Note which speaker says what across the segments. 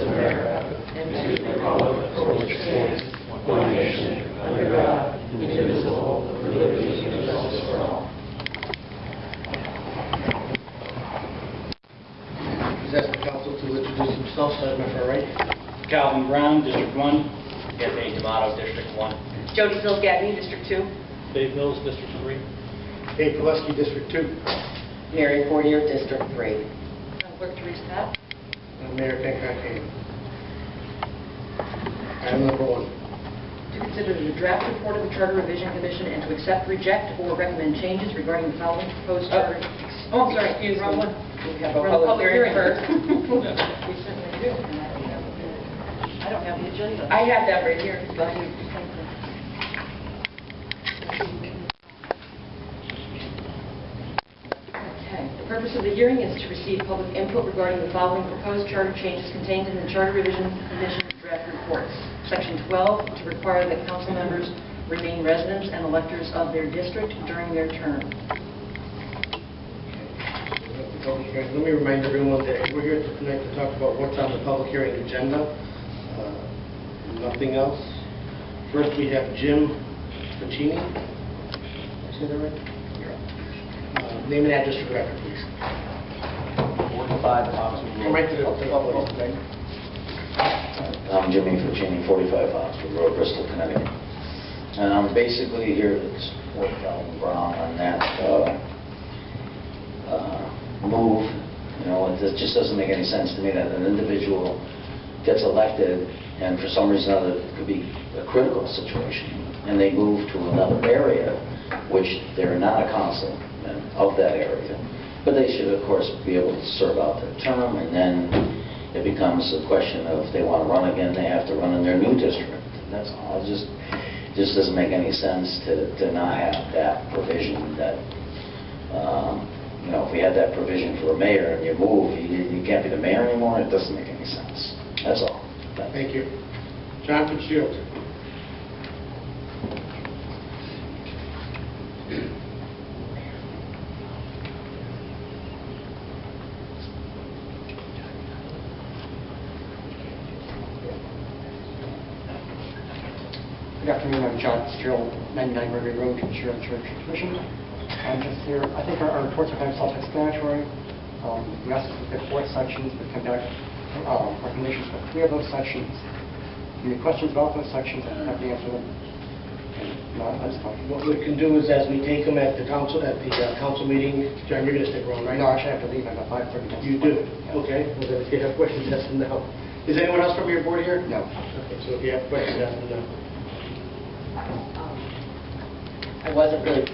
Speaker 1: of America and to the republic for which it stands, one nation, under God, indivisible, with liberty and justice for all.
Speaker 2: Please ask the council to introduce themselves. Starting with our right.
Speaker 3: Calvin Brown, District 1. Anthony D'Amato, District 1.
Speaker 4: Jody Sills Gagne, District 2.
Speaker 3: Dave Mills, District 3.
Speaker 2: Dave Pileski, District 2.
Speaker 4: Mary Fortier, District 3. Clerk Teresa Pat.
Speaker 2: Mayor Ken Cockayne. Item number 1.
Speaker 4: To consider the draft report of the Charter Revision Commission and to accept, reject, or recommend changes regarding the following proposed charter.
Speaker 5: Oh, I'm sorry, excuse me.
Speaker 4: We have a
Speaker 5: We're in
Speaker 4: public hearing
Speaker 5: first.
Speaker 4: We certainly do. I don't have the agenda.
Speaker 5: I have that right here.
Speaker 4: Okay. The purpose of the hearing is to receive public input regarding the following proposed charter changes contained in the Charter Revision Commission draft reports. Section 12, to require that council members remain residents and electors of their district during their term.
Speaker 2: Let me remind everyone that we're here tonight to talk about what's on the public hearing agenda. Nothing else. First, we have Jim Ficini. Did I say that right? Name and address for the record, please.
Speaker 3: 45 Oxford
Speaker 2: Come right to the public.
Speaker 6: I'm Jimmy Ficini, 45 Oxford Road, Bristol, Connecticut. And I'm basically here to support Calvin Brown on that move. You know, it just doesn't make any sense to me that an individual gets elected and for some reason or other it could be a critical situation and they move to another area, which they're not a councilman of that area. But they should, of course, be able to serve out their term, and then it becomes a question of if they want to run again, they have to run in their new district. That's all. It just doesn't make any sense to not have that provision that, you know, if we had that provision for a mayor and you move, you can't be the mayor anymore, it doesn't make any sense. That's all.
Speaker 2: Thank you. John Fitzgerald.
Speaker 7: Good afternoon, I'm John Fitzgerald, 99 Gregory Road, Chair of the Church Commission. I'm just here, I think our reports are kind of self-explanatory. We asked to look at 4 sections, but conduct recommendations for 3 of those sections. Any questions about those sections, I'm happy to answer them. That's fine.
Speaker 2: What we can do is, as we take them at the council meeting, John, you're going to stick around, right?
Speaker 7: No, actually, I have to leave. I got 5:30.
Speaker 2: You do? Okay. Well, then if you have questions, ask them now. Is anyone else from your board here?
Speaker 7: No.
Speaker 2: Okay, so if you have questions, ask them now.
Speaker 5: I wasn't really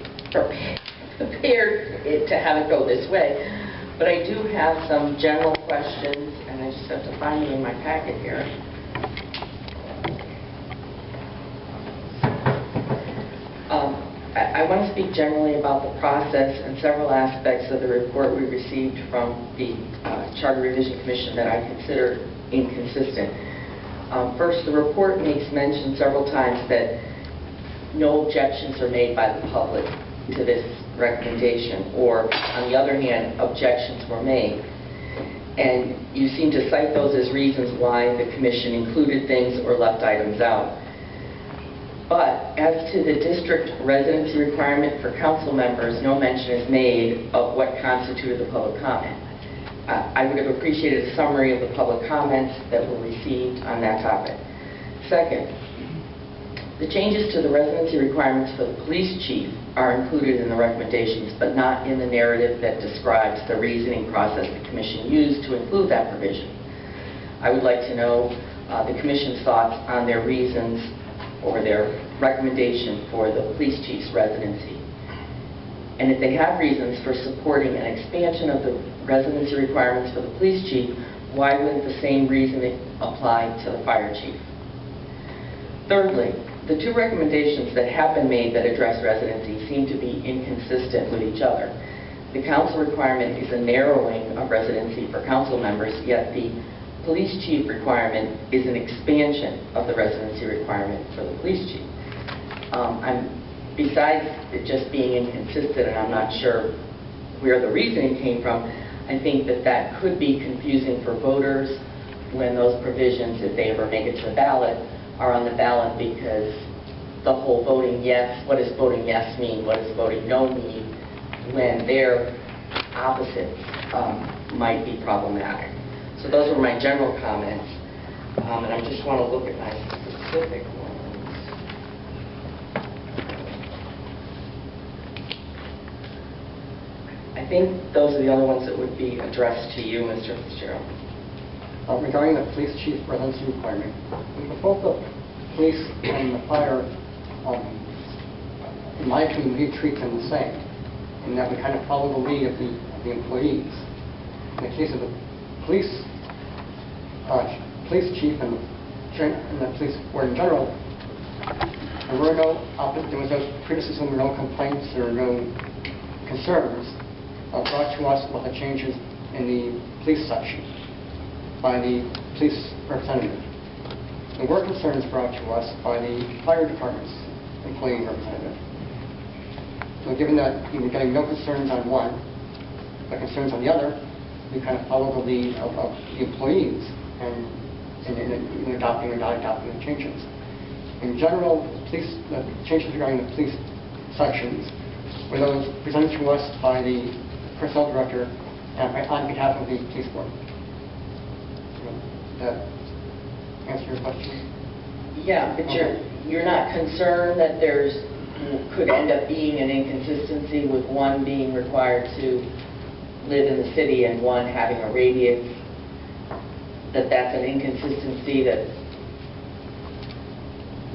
Speaker 5: prepared to have it go this way, but I do have some general questions, and I just have to find them in my packet here. I want to speak generally about the process and several aspects of the report we received from the Charter Revision Commission that I consider inconsistent. First, the report makes mention several times that no objections are made by the public to this recommendation, or, on the other hand, objections were made. And you seem to cite those as reasons why the Commission included things or left items out. But as to the district residency requirement for council members, no mention is made of what constituted the public comment. I would have appreciated a summary of the public comments that were received on that topic. Second, the changes to the residency requirements for the police chief are included in the recommendations, but not in the narrative that describes the reasoning process the Commission used to include that provision. I would like to know the Commission's thoughts on their reasons or their recommendation for the police chief's residency. And if they have reasons for supporting an expansion of the residency requirements for the police chief, why wouldn't the same reasoning apply to the fire chief? Thirdly, the 2 recommendations that have been made that address residency seem to be inconsistent with each other. The council requirement is a narrowing of residency for council members, yet the police chief requirement is an expansion of the residency requirement for the police chief. Besides it just being inconsistent, and I'm not sure where the reasoning came from, I think that that could be confusing for voters when those provisions, if they ever make it to the ballot, are on the ballot, because the whole voting yes, what does voting yes mean, what does voting no mean, when their opposites might be problematic. So those were my general comments, and I just want to look at my specific ones. I think those are the only ones that would be addressed to you, Mr. Fitzgerald.
Speaker 7: Regarding the police chief residency requirement, both the police and the fire, in my opinion, we treat them the same, in that we kind of follow the lead of the employees. In the case of the police chief and the police board in general, there was no criticism, there were no complaints, there were no concerns brought to us about the changes in the police section by the police representative. There were concerns brought to us by the fire department's employee representative. So given that we were getting no concerns on one, but concerns on the other, we kind of followed the lead of the employees and in adopting or not adopting the changes. In general, the changes regarding the police sections were those presented to us by the personnel director on behalf of the police board. That answer your question?
Speaker 5: Yeah, but you're not concerned that could end up being an inconsistency with one being required to live in the city and one having a radius, that's an inconsistency that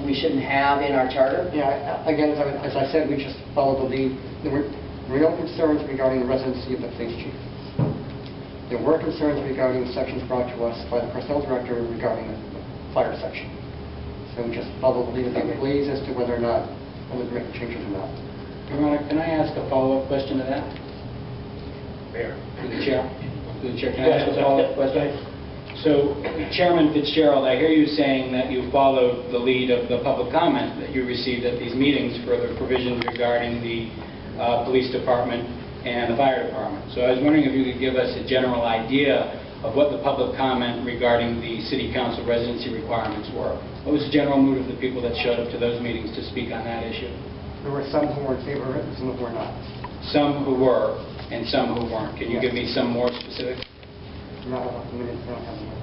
Speaker 5: we shouldn't have in our charter?
Speaker 7: Yeah, again, as I said, we just followed the lead. There were no concerns regarding the residency of the police chief. There were concerns regarding the sections brought to us by the personnel director regarding the fire section. So we just followed the lead of the employees as to whether or not whether to make changes or not.
Speaker 3: Your Honor, can I ask a follow-up question to that?
Speaker 2: Fair.
Speaker 3: To the chair? Can I ask a follow-up question? So, Chairman Fitzgerald, I hear you saying that you followed the lead of the public comment that you received at these meetings for the provisions regarding the police department and the fire department. So I was wondering if you could give us a general idea of what the public comment regarding the city council residency requirements were. What was the general mood of the people that showed up to those meetings to speak on that issue?
Speaker 7: There were some who were in favor of it and some who were not.
Speaker 3: Some who were and some who weren't. Can you give me some more specific?
Speaker 7: Not about the minutes, I don't have them.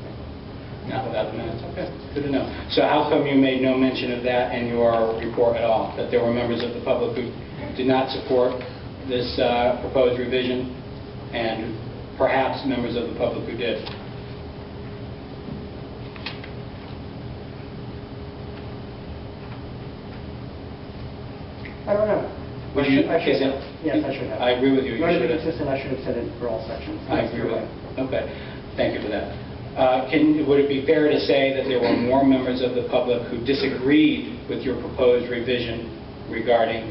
Speaker 3: Not without the minutes. Okay, good to know. So how come you made no mention of that in your report at all? That there were members of the public who did not support this proposed revision, and perhaps members of the public who did?
Speaker 7: I don't know.
Speaker 3: Would you-
Speaker 7: I should
Speaker 3: is it-
Speaker 7: have. Yes, I should have.
Speaker 3: I agree with you.
Speaker 7: In order to be
Speaker 3: should have.
Speaker 7: consistent, I should have said it for all sections.
Speaker 3: I agree with you. Okay, thank you for that. Would it be fair to say that there were more members of the public who disagreed with your proposed revision regarding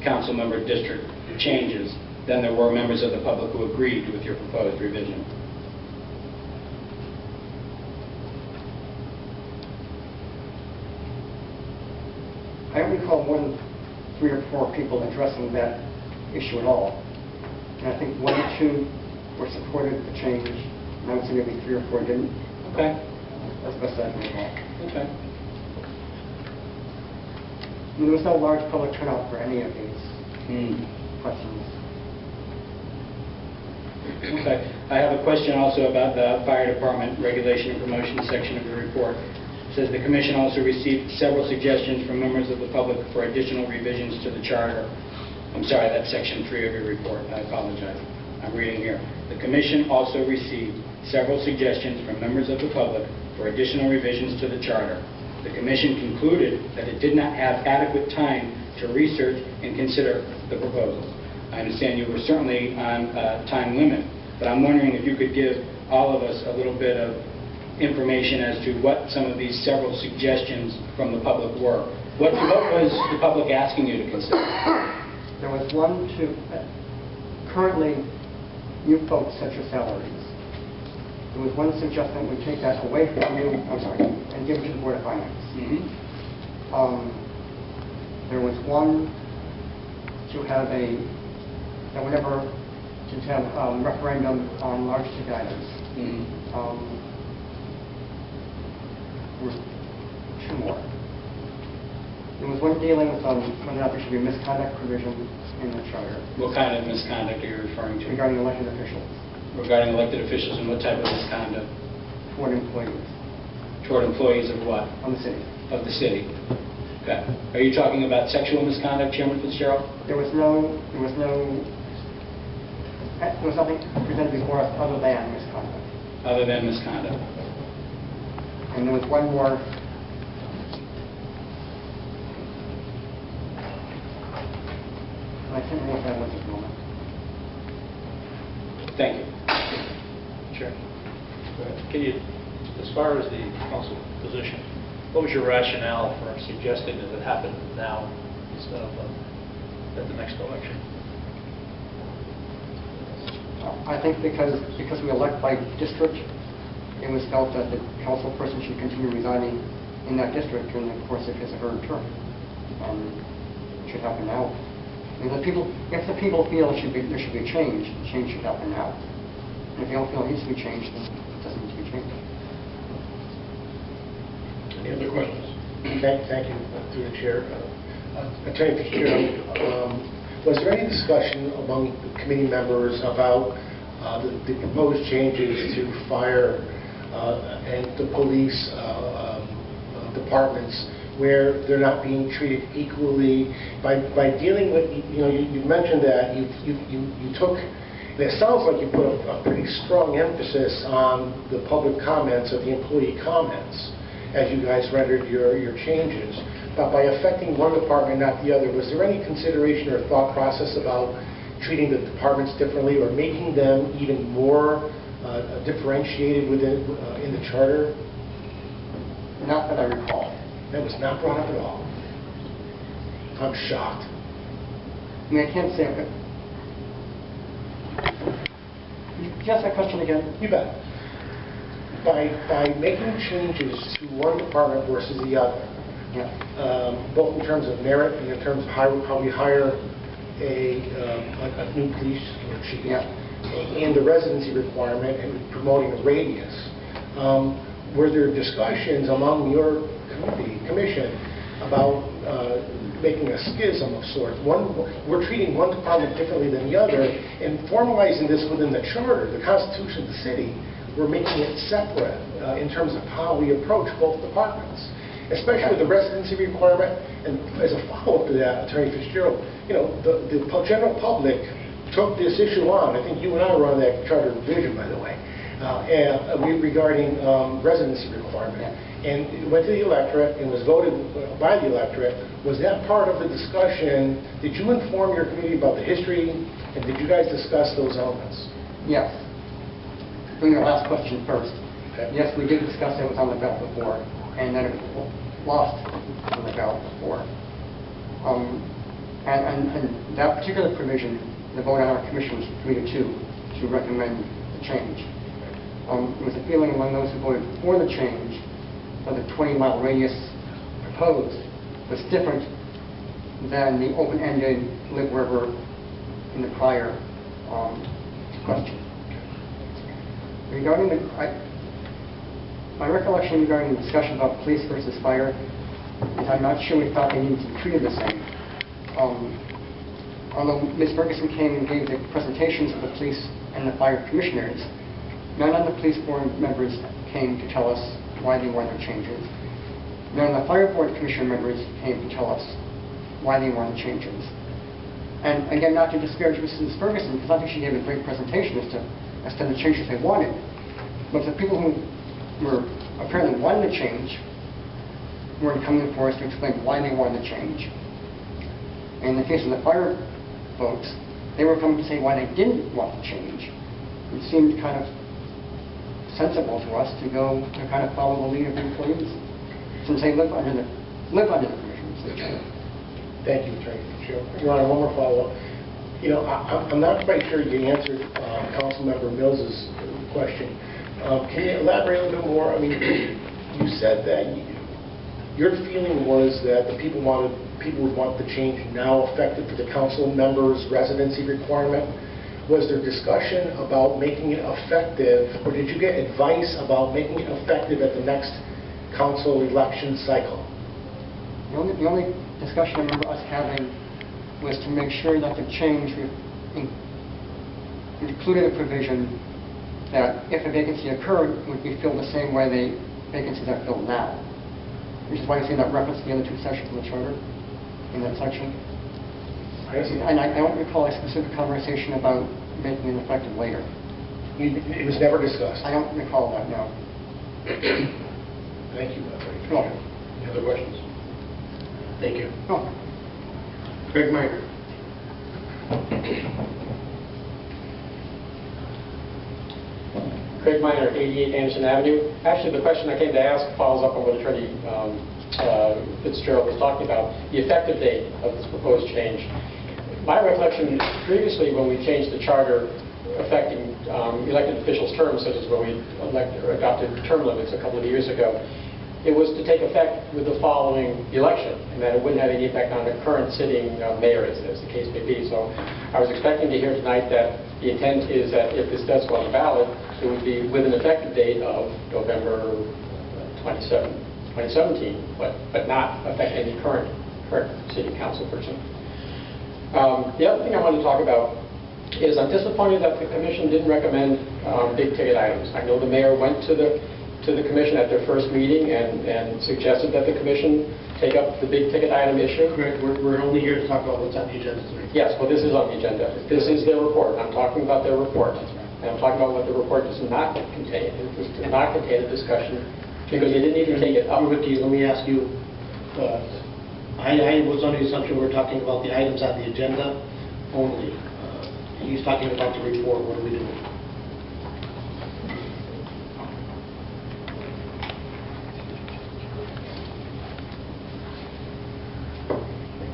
Speaker 3: council member district changes than there were members of the public who agreed with your proposed revision?
Speaker 7: I don't recall more than 3 or 4 people addressing that issue at all. And I think 1 or 2 were supportive of the change, and I would say maybe 3 or 4 didn't.
Speaker 3: Okay.
Speaker 7: That's the best I can recall.
Speaker 3: Okay.
Speaker 7: And there was no large public turnout for any of these
Speaker 3: Hmm.
Speaker 7: questions.
Speaker 3: Okay. I have a question also about the fire department regulation and promotion section of the report. It says the commission also received several suggestions from members of the public for additional revisions to the charter. I'm sorry, that's section 3 of your report. I apologize. I'm reading here. The commission also received several suggestions from members of the public for additional revisions to the charter. The commission concluded that it did not have adequate time to research and consider the proposals. I understand you were certainly on a time limit, but I'm wondering if you could give all of us a little bit of information as to what some of these several suggestions from the public were. What was the public asking you to consider?
Speaker 7: There was 1 to currently you folks set your salaries. There was 1 suggestion we take that away from you, and give it to the Board of Finance. There was 1 to have referendum on large ticket items. There was two more. There was one dealing with whether or not there should be a misconduct provision in the charter
Speaker 3: What kind of misconduct are you referring to?
Speaker 7: regarding elected officials
Speaker 3: Regarding elected officials, and what type of misconduct?
Speaker 7: toward employees
Speaker 3: Toward employees of what?
Speaker 7: on the city.
Speaker 3: Of the city? Okay. Are you talking about sexual misconduct, Chairman Fitzgerald?
Speaker 7: There was nothing presented before us other than misconduct.
Speaker 3: Other than misconduct?
Speaker 7: And there was one more. I can't remember what that was at the moment.
Speaker 3: Thank you.
Speaker 1: Chair. Can you, as far as the council position, what was your rationale for suggesting that it happen now instead of at the next election?
Speaker 7: I think because we elect by district, it was felt that the council person should continue residing in that district during the course of his or her term. It should happen now. And if the people feel there should be a change, the change should happen now. And if they don't feel it needs to be changed, then it doesn't need to be changed.
Speaker 1: Any other questions?
Speaker 2: Thank you, through the chair. Attorney Fitzgerald, was there any discussion among the committee members about the proposed changes to fire and the police departments where they're not being treated equally by dealing with, you mentioned that you took, and it sounds like you put a pretty strong emphasis on the public comments or the employee comments as you guys rendered your changes. But by affecting one department, not the other, was there any consideration or thought process about treating the departments differently or making them even more differentiated in the charter?
Speaker 7: Not that I recall.
Speaker 2: That was not brought up at all. I'm shocked.
Speaker 7: I mean, I can't say it. Could you ask that question again?
Speaker 2: You bet. By making changes to one department versus the other,
Speaker 7: Yeah.
Speaker 2: both in terms of merit and in terms of how we hire a new police chief,
Speaker 7: Yeah.
Speaker 2: and the residency requirement and promoting a radius, were there discussions among your commission about making a schism of sorts? We're treating one department differently than the other, and formalizing this within the charter, the Constitution of the city, we're making it separate in terms of how we approach both departments, especially with the residency requirement. And as a follow-up to that, Attorney Fitzgerald, the general public took this issue on. I think you and I were on that charter revision, by the way, regarding residency requirement. And it went to the electorate and was voted by the electorate. Was that part of the discussion? Did you inform your committee about the history, and did you guys discuss those elements?
Speaker 7: Yes. Doing your last question first.
Speaker 2: Okay.
Speaker 7: Yes, we did discuss it. It was on the ballot before, and then it lost on the ballot before. And that particular provision, the vote on our commission was 3-2 to recommend the change. There was a feeling among those who voted for the change that the 20-mile radius proposed was different than the open-ended live wherever in the prior question. Regarding my recollection regarding the discussion about police versus fire is I'm not sure we thought they needed to be treated the same. Although Ms. Ferguson came and gave the presentations of the police and the fire commissioners, none of the police board members came to tell us why they wanted the changes. None of the fire board commissioner members came to tell us why they wanted the changes. And again, not to disparage Mrs. Ferguson, because I think she gave a great presentation as to the changes they wanted. But the people who were apparently wanting to change weren't coming for us to explain why they wanted to change. In the case of the fire folks, they were coming to say why they didn't want to change. It seemed kind of sensible to us to kind of follow the lead of the employees, since they live under the commission.
Speaker 2: Thank you, Attorney Fitzgerald. Your Honor, one more follow-up. I'm not quite sure you answered Councilmember Mills's question. Can you elaborate a little bit more? I mean, you said that your feeling was that the people would want the change now effective for the council members' residency requirement. Was there discussion about making it effective, or did you get advice about making it effective at the next council election cycle.
Speaker 7: The only discussion I remember us having was to make sure that the change included a provision that if a vacancy occurred, it would be filled the same way the vacancies are filled now. Which is why you see that reference to the other two sections of the charter, in that section. And I don't recall a specific conversation about making it effective later.
Speaker 2: It was never discussed.
Speaker 7: I don't recall that, no.
Speaker 2: Thank you.
Speaker 7: No.
Speaker 2: Any other questions? Thank you.
Speaker 7: No.
Speaker 2: Craig Meyer.
Speaker 8: Craig Miner, 88 Anderson Avenue. Actually, the question I came to ask follows up on what Attorney Fitzgerald was talking about, the effective date of this proposed change. My recollection, previously when we changed the charter affecting elected officials' terms, such as when we adopted term limits a couple of years ago, it was to take effect with the following election, and that it wouldn't have any impact on the current sitting mayor, as the case may be. So I was expecting to hear tonight that the intent is that if this does go on the ballot, it would be with an effective date of November 2017, but not affect any current city council person. The other thing I want to talk about is I'm disappointed that the commission didn't recommend big ticket items. I know the mayor went to the commission at their first meeting and suggested that the commission take up the big ticket item issue.
Speaker 2: Correct. We're only here to talk about what's on the agenda tonight.
Speaker 8: Yes, well, this is on the agenda. This is their report. I'm talking about their report. And I'm talking about what the report does not contain. It does not contain a discussion because they didn't even take it up.
Speaker 9: Let me ask you, I was under the assumption we're talking about the items on the agenda only. He's talking about the report. What are we doing?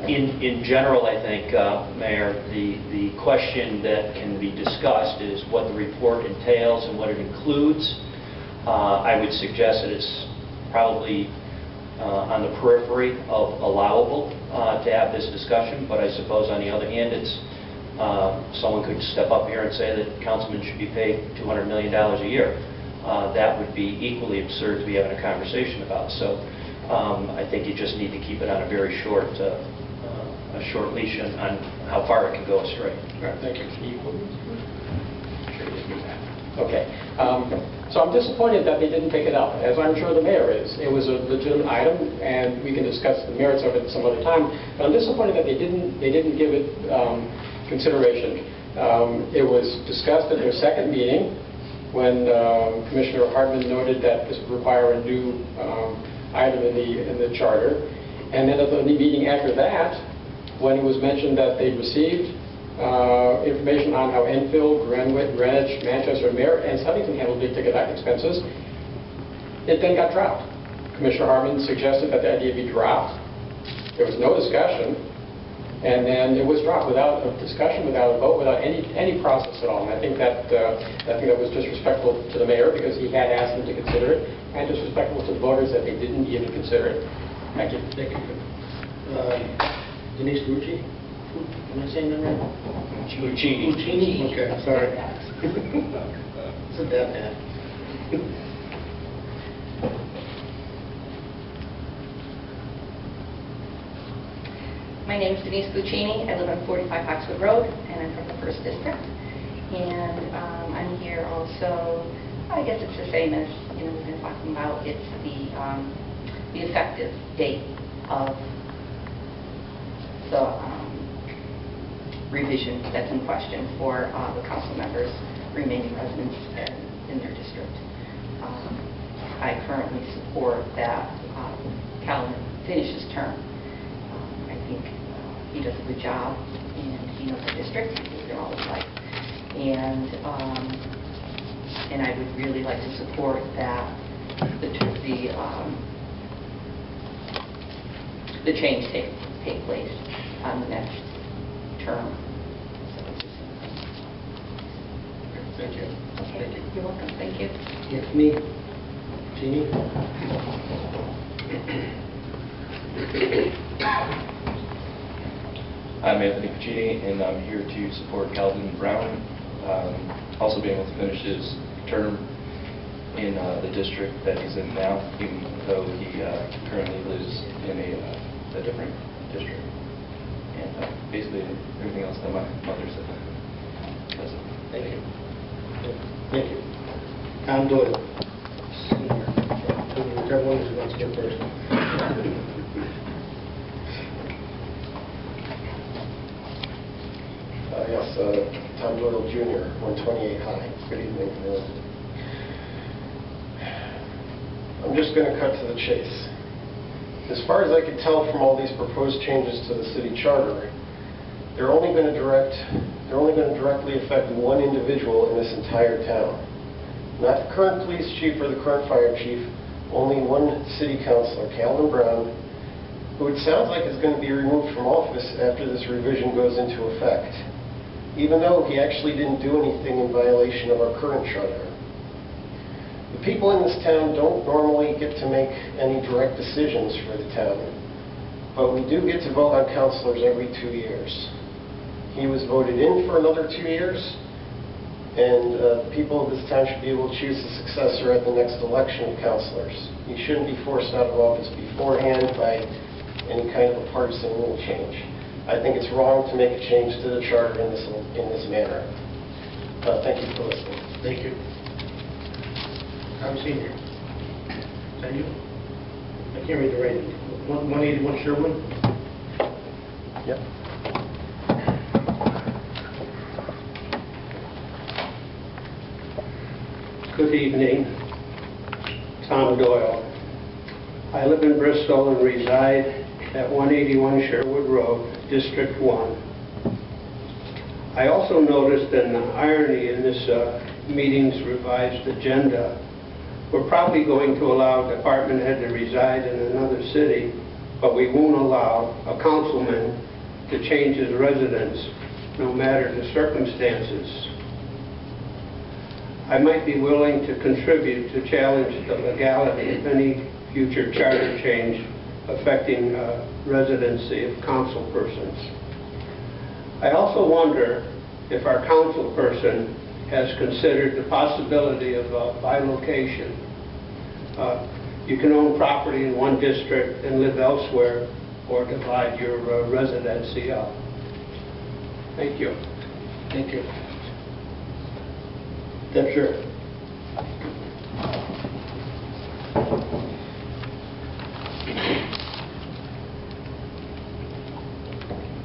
Speaker 1: In general, I think, Mayor, the question that can be discussed is what the report entails and what it includes. I would suggest that it's probably on the periphery of allowable to have this discussion, but I suppose on the other hand, it's someone could step up here and say that councilmen should be paid $200 million a year. That would be equally absurd to be having a conversation about. So I think you just need to keep it on a very short leash on how far it can go astray.
Speaker 8: All right, thank you. Okay. So I'm disappointed that they didn't pick it up, as I'm sure the mayor is. It was a legitimate item, and we can discuss the merits of it some other time. But I'm disappointed that they didn't give it consideration. It was discussed at their second meeting when Commissioner Hartman noted that this would require a new item in the charter. And then at the meeting after that, when it was mentioned that they received information on how Enfield, Greenwich, Manchester, and Huntington handled big ticket expenses, it then got dropped. Commissioner Hartman suggested that the idea be dropped. There was no discussion, and then it was dropped without a discussion, without a vote, without any process at all. And I think that was disrespectful to the mayor because he had asked them to consider it, and disrespectful to the voters that they didn't even consider it. Thank you.
Speaker 9: Thank you. Denise Lucci? Am I saying that right?
Speaker 1: Lucchini.
Speaker 9: Lucchini? Okay, I'm sorry. Isn't that bad?
Speaker 10: My name is Denise Lucchini. I live on 45 Foxwood Road, and I'm from the 1st District. And I'm here also, I guess it's the same as we've been talking about. It's the effective date of the revision that's in question for the council members remaining residents in their district. I currently support that Calvin finish his term. I think he does a good job, and he knows the district. He's lived there all his life. And I would really like to support that the change take place on the next term.
Speaker 9: Thank you.
Speaker 10: Okay. Thank you. You're welcome. Thank you.
Speaker 9: It's me. Jeannie?
Speaker 11: I'm Anthony Puccini, and I'm here to support Calvin Brown, also being able to finish his term. in the district that he's in now, even though he currently lives in a different district. And basically everything else that my mother said. That's it.
Speaker 9: Thank you. Thank you. Tom Doyle. Senior. Whichever one who wants to go first.
Speaker 12: Yes, Tom Doyle Jr., 128 High. Good evening. I'm just going to cut to the chase. As far as I can tell from all these proposed changes to the city charter, they're only going to directly affect one individual in this entire town. Not the current police chief or the current fire chief, only one city councilor, Calvin Brown, who it sounds like is going to be removed from office after this revision goes into effect, even though he actually didn't do anything in violation of our current charter. The people in this town don't normally get to make any direct decisions for the town, but we do get to vote on councilors every 2 years. He was voted in for another 2 years, and people of this town should be able to choose a successor at the next election of councilors. He shouldn't be forced out of office beforehand by any kind of a partisan rule change. I think it's wrong to make a change to the charter in this manner. Thank you for listening.
Speaker 9: Thank you. I'm Senior. Is that you? I can't read the writing. 181 Sherwood?
Speaker 12: Yep.
Speaker 13: Good evening. Tom Doyle. I live in Bristol and reside at 181 Sherwood Road, District 1. I also noticed an irony in this meeting's revised agenda. We're probably going to allow a department head to reside in another city, but we won't allow a councilman to change his residence, no matter the circumstances. I might be willing to contribute to challenge the legality of any future charter change affecting residency of council persons. I also wonder if our council person has considered the possibility of bilocation. You can own property in one district and live elsewhere, or divide your residency up. Thank you.
Speaker 9: Thank you. Deb Sher.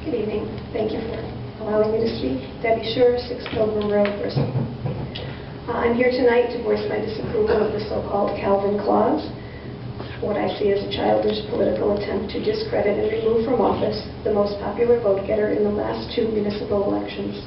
Speaker 14: Good evening. Thank you for allowing me to speak. Debbie Scher, 6 Pilgrim Road, Bristol. I'm here tonight to voice my disapproval of the so-called Calvin Clause, what I see as a childish political attempt to discredit and remove from office the most popular vote-getter in the last 2 municipal elections.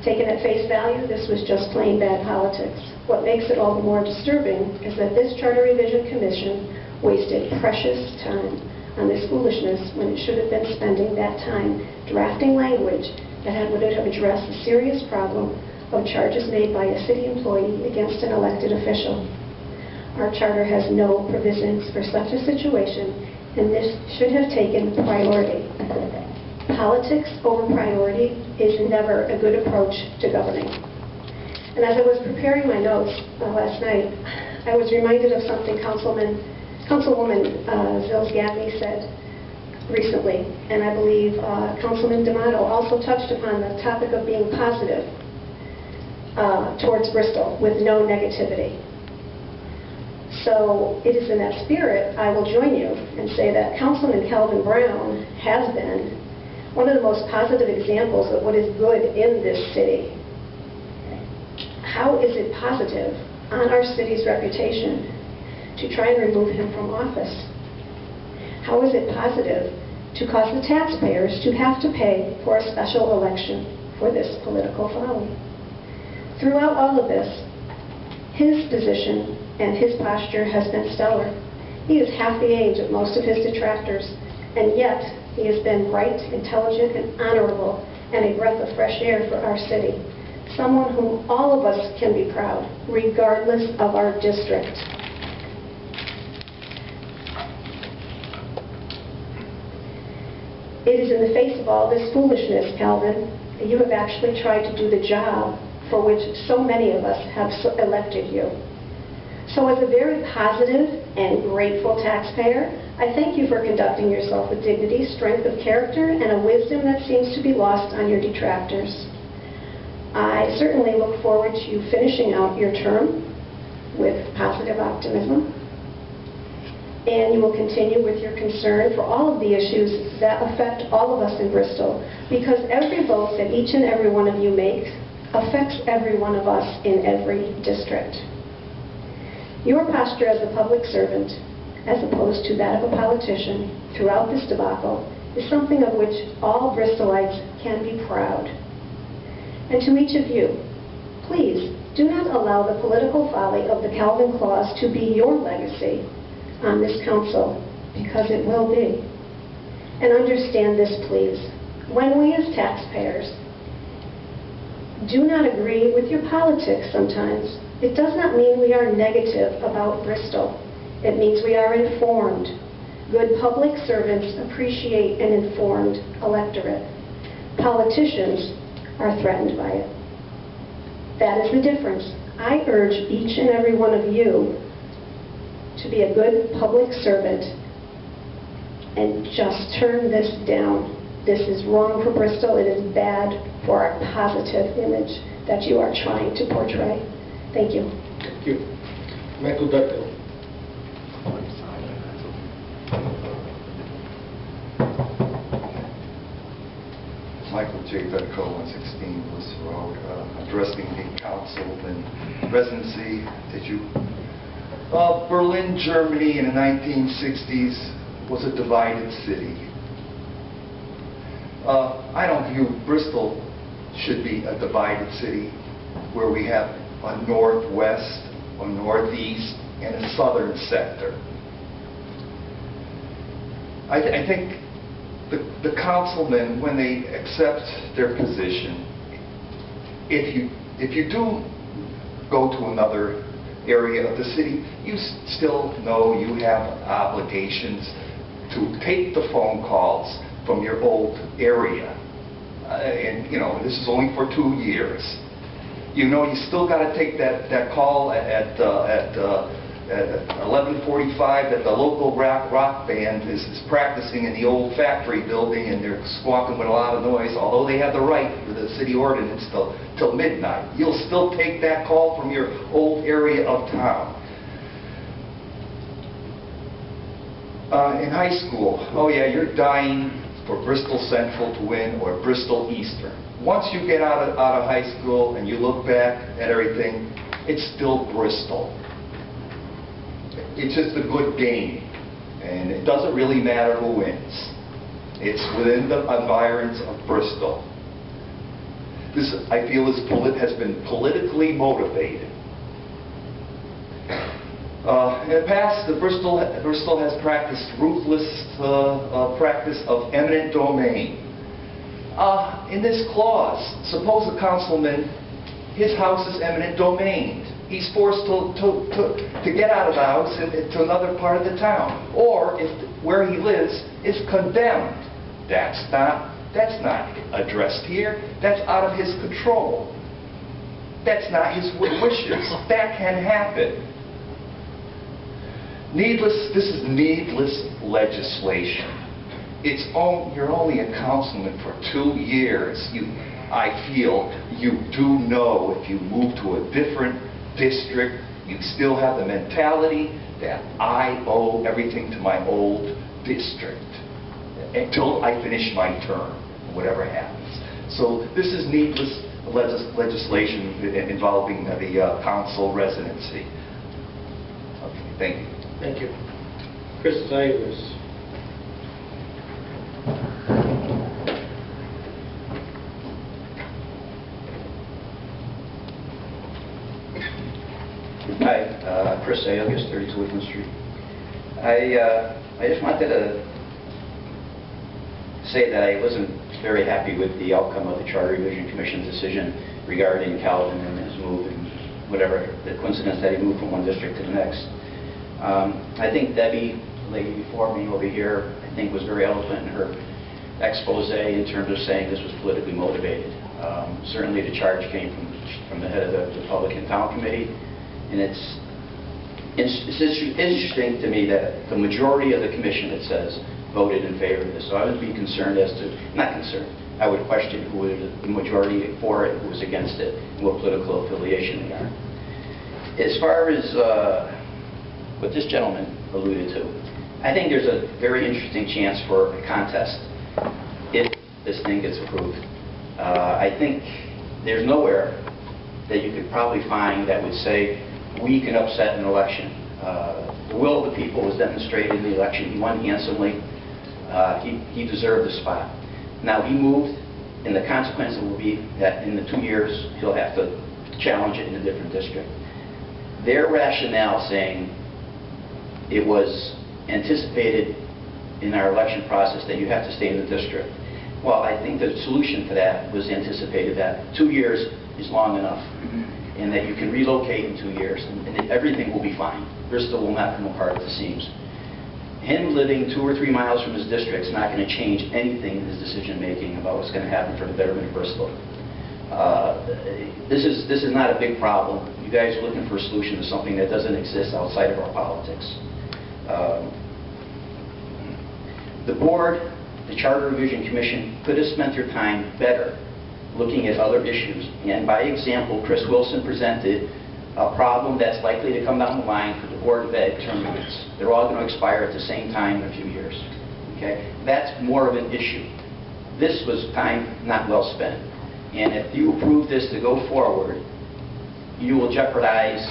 Speaker 14: Taken at face value, this was just plain bad politics. What makes it all the more disturbing is that this Charter Revision Commission wasted precious time on this foolishness when it should have been spending that time drafting language that would have addressed the serious problem of charges made by a city employee against an elected official. Our charter has no provisions for such a situation, and this should have taken priority. Politics over priority is never a good approach to governing. And as I was preparing my notes last night, I was reminded of something Councilwoman Zils Gadney said recently, and I believe Councilman D'Amato also touched upon the topic of being positive towards Bristol with no negativity. So it is in that spirit I will join you and say that Councilman Calvin Brown has been one of the most positive examples of what is good in this city. How is it positive on our city's reputation to try and remove him from office? How is it positive to cause the taxpayers to have to pay for a special election for this political folly? Throughout all of this, his position and his posture has been stellar. He is half the age of most of his detractors, and yet he has been bright, intelligent, and honorable, and a breath of fresh air for our city. Someone whom all of us can be proud, regardless of our district. It is in the face of all this foolishness, Calvin, that you have actually tried to do the job for which so many of us have elected you. So as a very positive and grateful taxpayer, I thank you for conducting yourself with dignity, strength of character, and a wisdom that seems to be lost on your detractors. I certainly look forward to you finishing out your term with positive optimism, and you will continue with your concern for all of the issues that affect all of us in Bristol, because every vote that each and every one of you make affects every one of us in every district. Your posture as a public servant, as opposed to that of a politician, throughout this debacle is something of which all Bristolites can be proud. And to each of you, please do not allow the political folly of the Calvin Clause to be your legacy on this council, because it will be. And understand this, please. When we as taxpayers do not agree with your politics sometimes, it does not mean we are negative about Bristol. It means we are informed. Good public servants appreciate an informed electorate. Politicians are threatened by it. That is the difference. I urge each and every one of you to be a good public servant and just turn this down. This is wrong for Bristol. It is bad for our positive image that you are trying to portray. Thank you.
Speaker 12: Thank you. Michael Duckdale.
Speaker 15: Michael J. Dutko, 116 Bliss Road, addressing the councilman residency issue. Berlin, Germany in the 1960s was a divided city. I don't view Bristol should be a divided city where we have a northwest, a northeast, and a southern sector. I think the councilmen, when they accept their position, if you do go to another area of the city, you still know you have obligations to take the phone calls from your old area. And you know, this is only for 2 years. You know, you still got to take that call at 11:45 that the local rock band is practicing in the old factory building, and they're squawking with a lot of noise, although they have the right for the city ordinance till midnight. You'll still take that call from your old area of town. In high school, oh yeah, you're dying for Bristol Central to win or Bristol Eastern. Once you get out of high school and you look back at everything, it's still Bristol. It's just a good game, and it doesn't really matter who wins. It's within the environs of Bristol. This, I feel, has been politically motivated. In the past, Bristol has practiced ruthless practice of eminent domain. In this clause, suppose a councilman, his house is eminent domain. He's forced to get out of the house and to another part of the town. Or if where he lives is condemned. That's not addressed here. That's out of his control. That's not his wishes. That can happen. This is needless legislation. You're only a councilman for 2 years. I feel you do know if you move to a different district, you still have the mentality that I owe everything to my old district until I finish my term, whatever happens. So this is needless legislation involving the council residency. Okay, thank you.
Speaker 9: Thank you. Chris Zayas.
Speaker 16: Hi, Chris Zayas, 32 Whitman Street. I just wanted to say that I wasn't very happy with the outcome of the Charter Revision Commission's decision regarding Calvin and his move and whatever, the coincidence that he moved from one district to the next. I think Debbie, the lady before me over here, I think was very eloquent in her expose in terms of saying this was politically motivated. Certainly the charge came from the head of the Republican Town Committee, and it's It's interesting to me that the majority of the commission, it says, voted in favor of this. So I would be concerned as to, not concerned, I would question who was the majority for it, who was against it, and what political affiliation they are. As far as what this gentleman alluded to, I think there's a very interesting chance for a contest if this thing gets approved. I think there's nowhere that you could probably find that would say we can upset an election. The will of the people was demonstrated in the election. He won handsomely. He deserved the spot. Now he moved, and the consequence will be that in the 2 years he'll have to challenge it in a different district. Their rationale saying it was anticipated in our election process that you have to stay in the district. Well, I think the solution to that was anticipated that 2 years is long enough, and that you can relocate in 2 years, and everything will be fine. Bristol will not come apart at the seams. Him living 2 or 3 miles from his district is not going to change anything in his decision-making about what's going to happen for the betterment of Bristol. This is not a big problem. You guys are looking for a solution to something that doesn't exist outside of our politics. The board, the Charter Revision Commission, could have spent their time better looking at other issues. And by example, Chris Wilson presented a problem that's likely to come down the line for the Board of Ed term limits. They're all going to expire at the same time in a few years. Okay? That's more of an issue. This was time not well spent. And if you approve this to go forward, you will jeopardize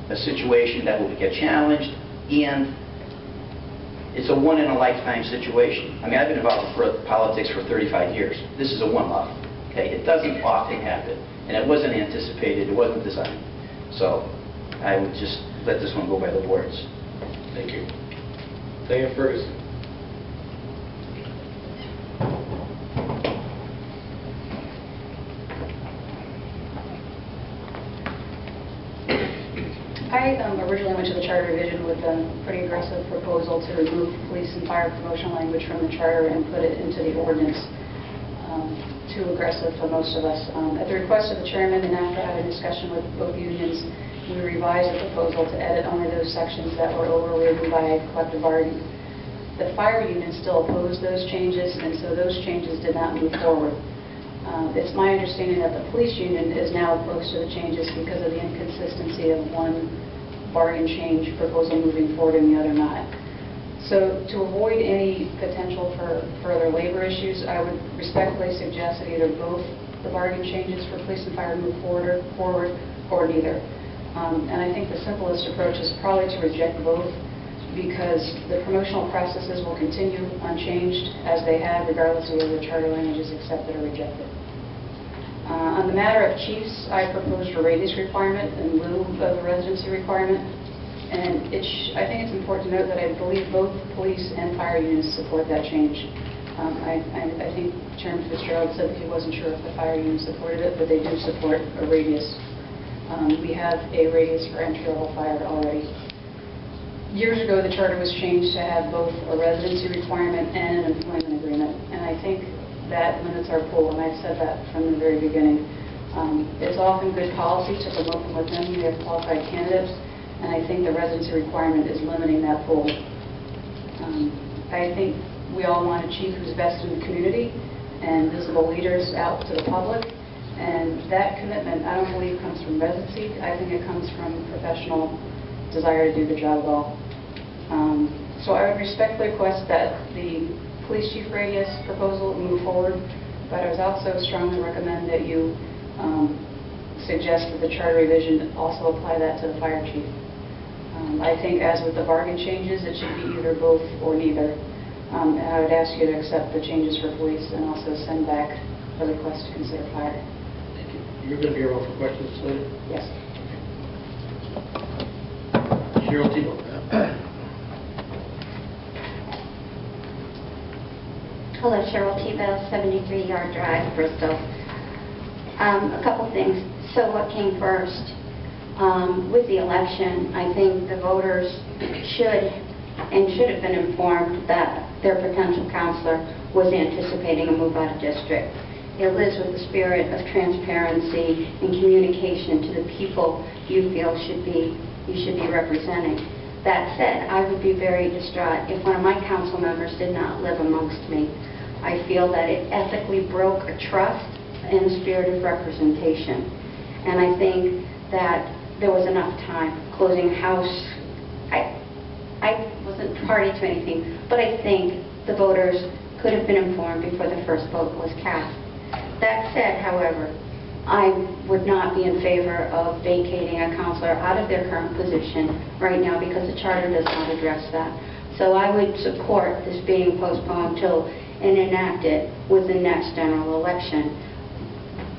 Speaker 16: a situation that will get challenged, and it's a one-in-a-lifetime situation. I mean, I've been involved in politics for 35 years. This is a one-off. Okay? It doesn't often happen, and it wasn't anticipated. It wasn't designed. So I would just let this one go by the boards.
Speaker 9: Thank you. Diane Ferguson.
Speaker 17: I originally went to the Charter Revision with a pretty aggressive proposal to remove police and fire promotional language from the charter and put it into the ordinance. Too aggressive for most of us. At the request of the chairman and after having a discussion with both unions, we revised the proposal to edit only those sections that were overridden by collective bargaining. The fire union still opposed those changes, and so those changes did not move forward. It's my understanding that the police union is now opposed to the changes because of the inconsistency of one bargain change proposal moving forward and the other not. So to avoid any potential for further labor issues, I would respectfully suggest that either both the bargain changes for police and fire move forward or neither. And I think the simplest approach is probably to reject both, because the promotional processes will continue unchanged as they have, regardless of whether the charter language is accepted or rejected. On the matter of chiefs, I proposed a radius requirement in lieu of a residency requirement. And I think it's important to note that I believe both police and fire unions support that change. I think Chairman Fitzgerald said that he wasn't sure if the fire union supported it, but they do support a radius. We have a radius for entry-level fire already. Years ago, the charter was changed to have both a residency requirement and an employment agreement. And I think that limits our pool, and I've said that from the very beginning. It's often good policy to promote from within. We have qualified candidates. And I think the residency requirement is limiting that pool. I think we all want a chief who's vested in the community and visible leaders out to the public. And that commitment, I don't believe, comes from residency. I think it comes from professional desire to do the job well. So I would respectfully request that the police chief radius proposal move forward, but I would also strongly recommend that you suggest that the charter revision also apply that to the fire chief. I think, as with the bargain changes, it should be either both or neither. And I would ask you to accept the changes for police and also send back a request to consider fire.
Speaker 9: Thank you. You're going to be around for questions later?
Speaker 17: Yes.
Speaker 9: Cheryl Tebow.
Speaker 18: Hello, Cheryl Tebow, 73 Yard Drive, Bristol. A couple things. So what came first? With the election, I think the voters should have been informed that their potential counselor was anticipating a move out of district. It lives with the spirit of transparency and communication to the people you feel should be you should be representing. That said, I would be very distraught if one of my council members did not live amongst me. I feel that it ethically broke a trust and spirit of representation. And I think that there was enough time closing house. I wasn't party to anything, but I think the voters could have been informed before the first vote was cast. That said, however, I would not be in favor of vacating a counselor out of their current position right now because the charter does not address that. So I would support this being postponed till and enacted with the next general election.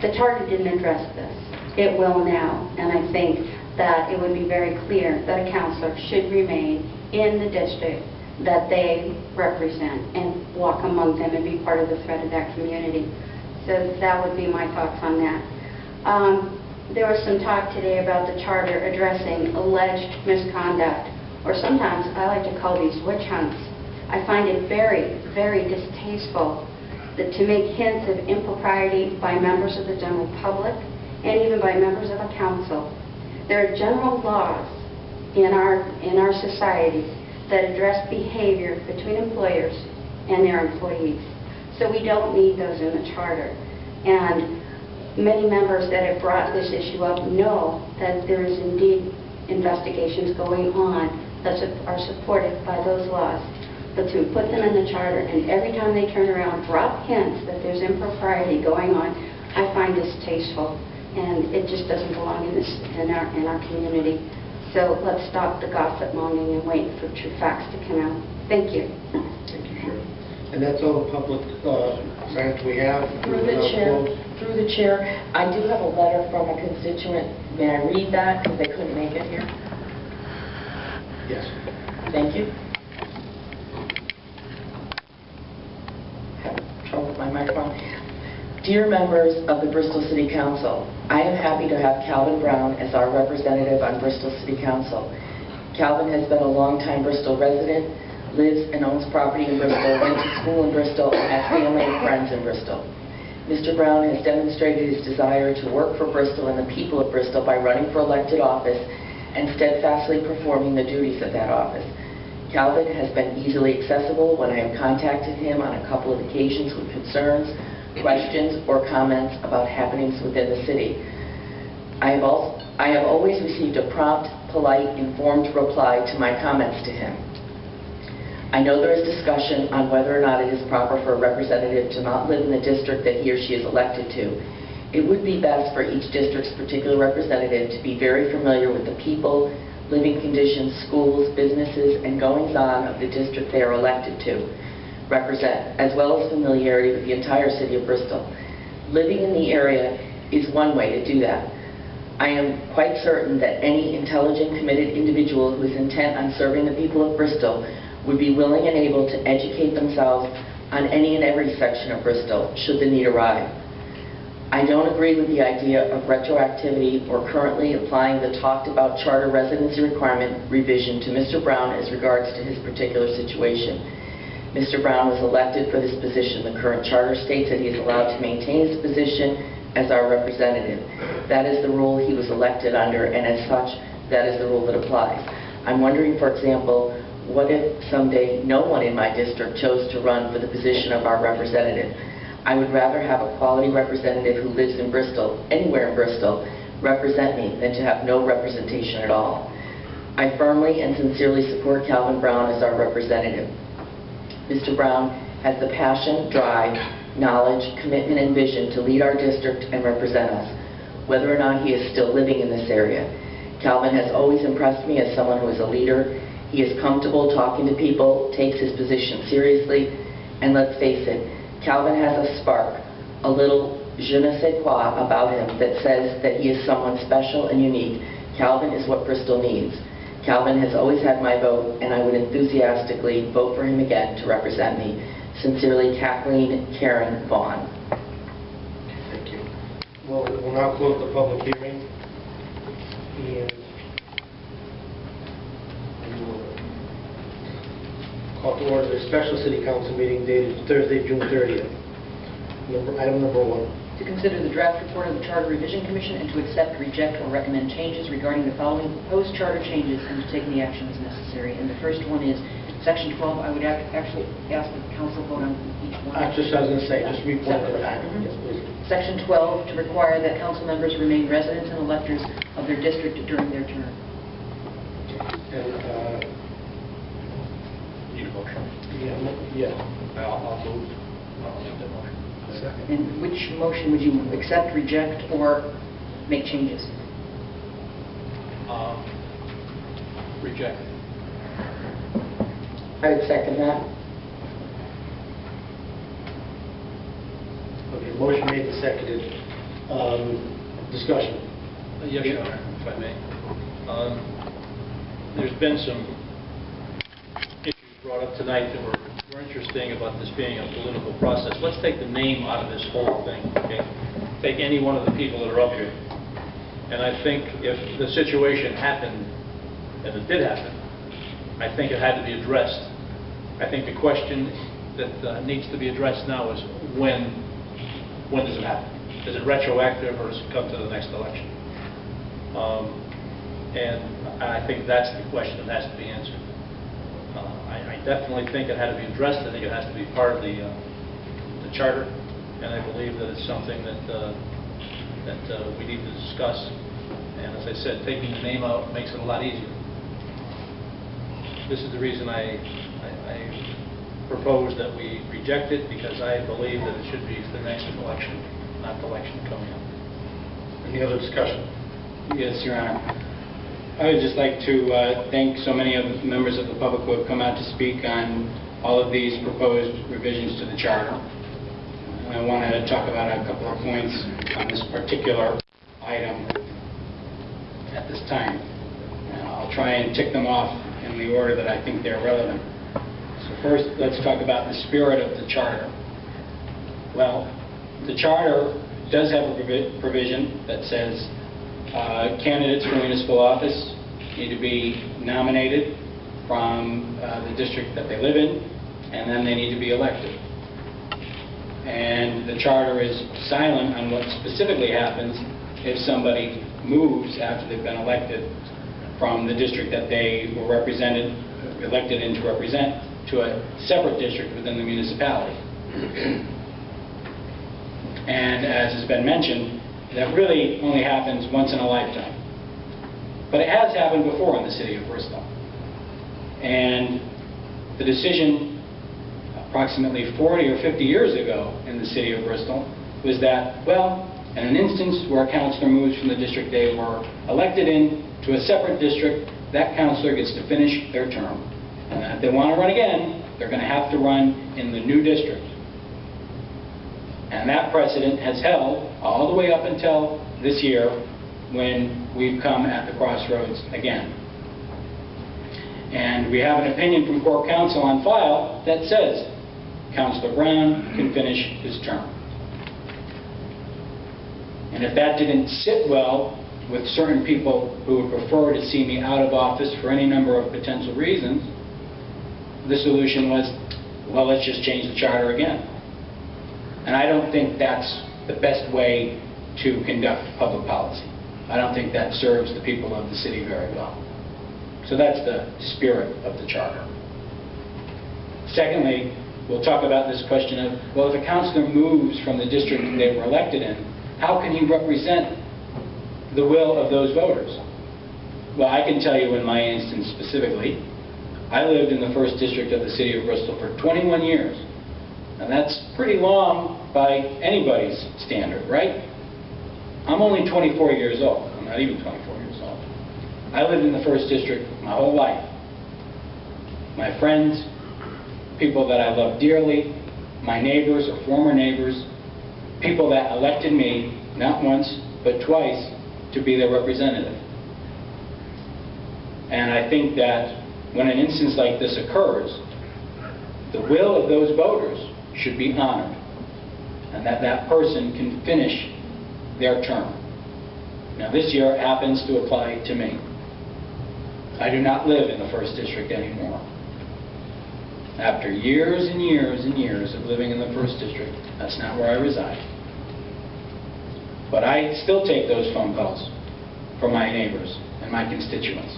Speaker 18: The charter didn't address this. It will now, and I think that it would be very clear that a counselor should remain in the district that they represent and walk among them and be part of the thread of that community. So that would be my thoughts on that. There was some talk today about the charter addressing alleged misconduct, or sometimes I like to call these witch hunts. I find it very, very distasteful that to make hints of impropriety by members of the general public and even by members of a council. There are general laws in our society that address behavior between employers and their employees. So we don't need those in the charter. And many members that have brought this issue up know that there is indeed investigations going on that are supported by those laws. But to put them in the charter and every time they turn around drop hints that there's impropriety going on, I find distasteful, and it just doesn't belong in our community. So let's stop the gossip monging and wait for true facts to come out. Thank you.
Speaker 9: Thank you, Sharon. And that's all the public matters we have.
Speaker 5: Through the chair, I do have a letter from a constituent. May I read that because they couldn't make it here?
Speaker 9: Yes.
Speaker 5: Thank you. Have trouble with my microphone. Dear members of the Bristol City Council, I am happy to have Calvin Brown as our representative on Bristol City Council. Calvin has been a longtime Bristol resident, lives and owns property in Bristol, went to school in Bristol, and has family and friends in Bristol. Mr. Brown has demonstrated his desire to work for Bristol and the people of Bristol by running for elected office and steadfastly performing the duties of that office. Calvin has been easily accessible when I have contacted him on a couple of occasions with concerns, questions, or comments about happenings within the city. I have always received a prompt, polite, informed reply to my comments to him. I know there is discussion on whether or not it is proper for a representative to not live in the district that he or she is elected to. It would be best for each district's particular representative to be very familiar with the people, living conditions, schools, businesses, and goings-on of the district they are elected to represent, as well as familiarity with the entire city of Bristol. Living in the area is one way to do that. I am quite certain that any intelligent, committed individual who is intent on serving the people of Bristol would be willing and able to educate themselves on any and every section of Bristol, should the need arise. I don't agree with the idea of retroactivity or currently applying the talked-about charter residency requirement revision to Mr. Brown as regards to his particular situation. Mr. Brown was elected for this position. The current charter states that he is allowed to maintain his position as our representative. That is the rule he was elected under, and as such, that is the rule that applies. I'm wondering, for example, what if someday no one in my district chose to run for the position of our representative? I would rather have a quality representative who lives in Bristol, anywhere in Bristol, represent me than to have no representation at all. I firmly and sincerely support Calvin Brown as our representative. Mr. Brown has the passion, drive, knowledge, commitment, and vision to lead our district and represent us, whether or not he is still living in this area. Calvin has always impressed me as someone who is a leader. He is comfortable talking to people, takes his position seriously, and let's face it, Calvin has a spark, a little je ne sais quoi about him that says that he is someone special and unique. Calvin is what Bristol needs. Calvin has always had my vote, and I would enthusiastically vote for him again to represent me. Sincerely, Kathleen Karen Vaughn.
Speaker 9: Thank you. Well, we'll now close the public hearing. And call to order the special city council meeting dated Thursday, June 30th. Item number 1.
Speaker 4: to consider the draft report of the Charter Revision Commission and to accept, reject, or recommend changes regarding the following proposed charter changes and to take any action as necessary. And the first one is Section 12. I would actually ask the council vote on each one.
Speaker 9: I was just going to say, just report to the back.
Speaker 4: Mhm.
Speaker 9: Yes, please.
Speaker 4: Section 12, to require that council members remain residents and electors of their district during their term.
Speaker 9: And,
Speaker 1: Need a motion?
Speaker 9: yeah.
Speaker 1: I'll move. I'll make that motion.
Speaker 4: And which motion would you accept, reject, or make changes?
Speaker 1: Reject.
Speaker 5: I would second that.
Speaker 9: Okay, motion made and seconded. Discussion.
Speaker 1: Yes, Your Honor, if I may. There's been some issues brought up tonight that were interesting about this being a political process. Let's take the name out of this whole thing, okay? Take any one of the people that are up here. And I think if the situation happened, and it did happen, I think it had to be addressed. I think the question that needs to be addressed now is when does it happen? Is it retroactive or does it come to the next election? And I think that's the question that has to be answered. I definitely think it had to be addressed. I think it has to be part of the charter, and I believe that it's something that we need to discuss. And as I said, taking the name out makes it a lot easier. This is the reason I propose that we reject it, because I believe that it should be the next election, not the election coming up.
Speaker 9: Any other discussion?
Speaker 3: Yes, Your Honor. I would just like to thank so many of the members of the public who have come out to speak on all of these proposed revisions to the charter. I want to talk about a couple of points on this particular item at this time. And I'll try and tick them off in the order that I think they're relevant. So first, let's talk about the spirit of the charter. Well, the charter does have a provision that says candidates for municipal office need to be nominated from the district that they live in, and then they need to be elected. And the charter is silent on what specifically happens if somebody moves after they've been elected from the district that they were elected in to represent, to a separate district within the municipality. And as has been mentioned, that really only happens once in a lifetime. But it has happened before in the city of Bristol. And the decision approximately 40 or 50 years ago in the city of Bristol was that, well, in an instance where a councilor moves from the district they were elected in to a separate district, that councilor gets to finish their term. And if they want to run again, they're going to have to run in the new district. And that precedent has held all the way up until this year, when we've come at the crossroads again. And we have an opinion from Corp Counsel on file that says Councilor Brown can finish his term. And if that didn't sit well with certain people who would prefer to see me out of office for any number of potential reasons, the solution was, well, let's just change the charter again. And I don't think that's the best way to conduct public policy. I don't think that serves the people of the city very well. So that's the spirit of the charter. Secondly, we'll talk about this question of, well, if a councilor moves from the district they were elected in, how can he represent the will of those voters? Well, I can tell you in my instance specifically, I lived in the 1st District of the City of Bristol for 21 years. And that's pretty long by anybody's standard, right? I'm only 24 years old. I'm not even 24 years old. I lived in the 1st District my whole life. My friends, people that I love dearly, my neighbors or former neighbors, people that elected me, not once, but twice, to be their representative. And I think that when an instance like this occurs, the will of those voters should be honored, and that that person can finish their term. Now, this year happens to apply to me. I do not live in the 1st District anymore. After years and years and years of living in the 1st District, that's not where I reside. But I still take those phone calls from my neighbors and my constituents.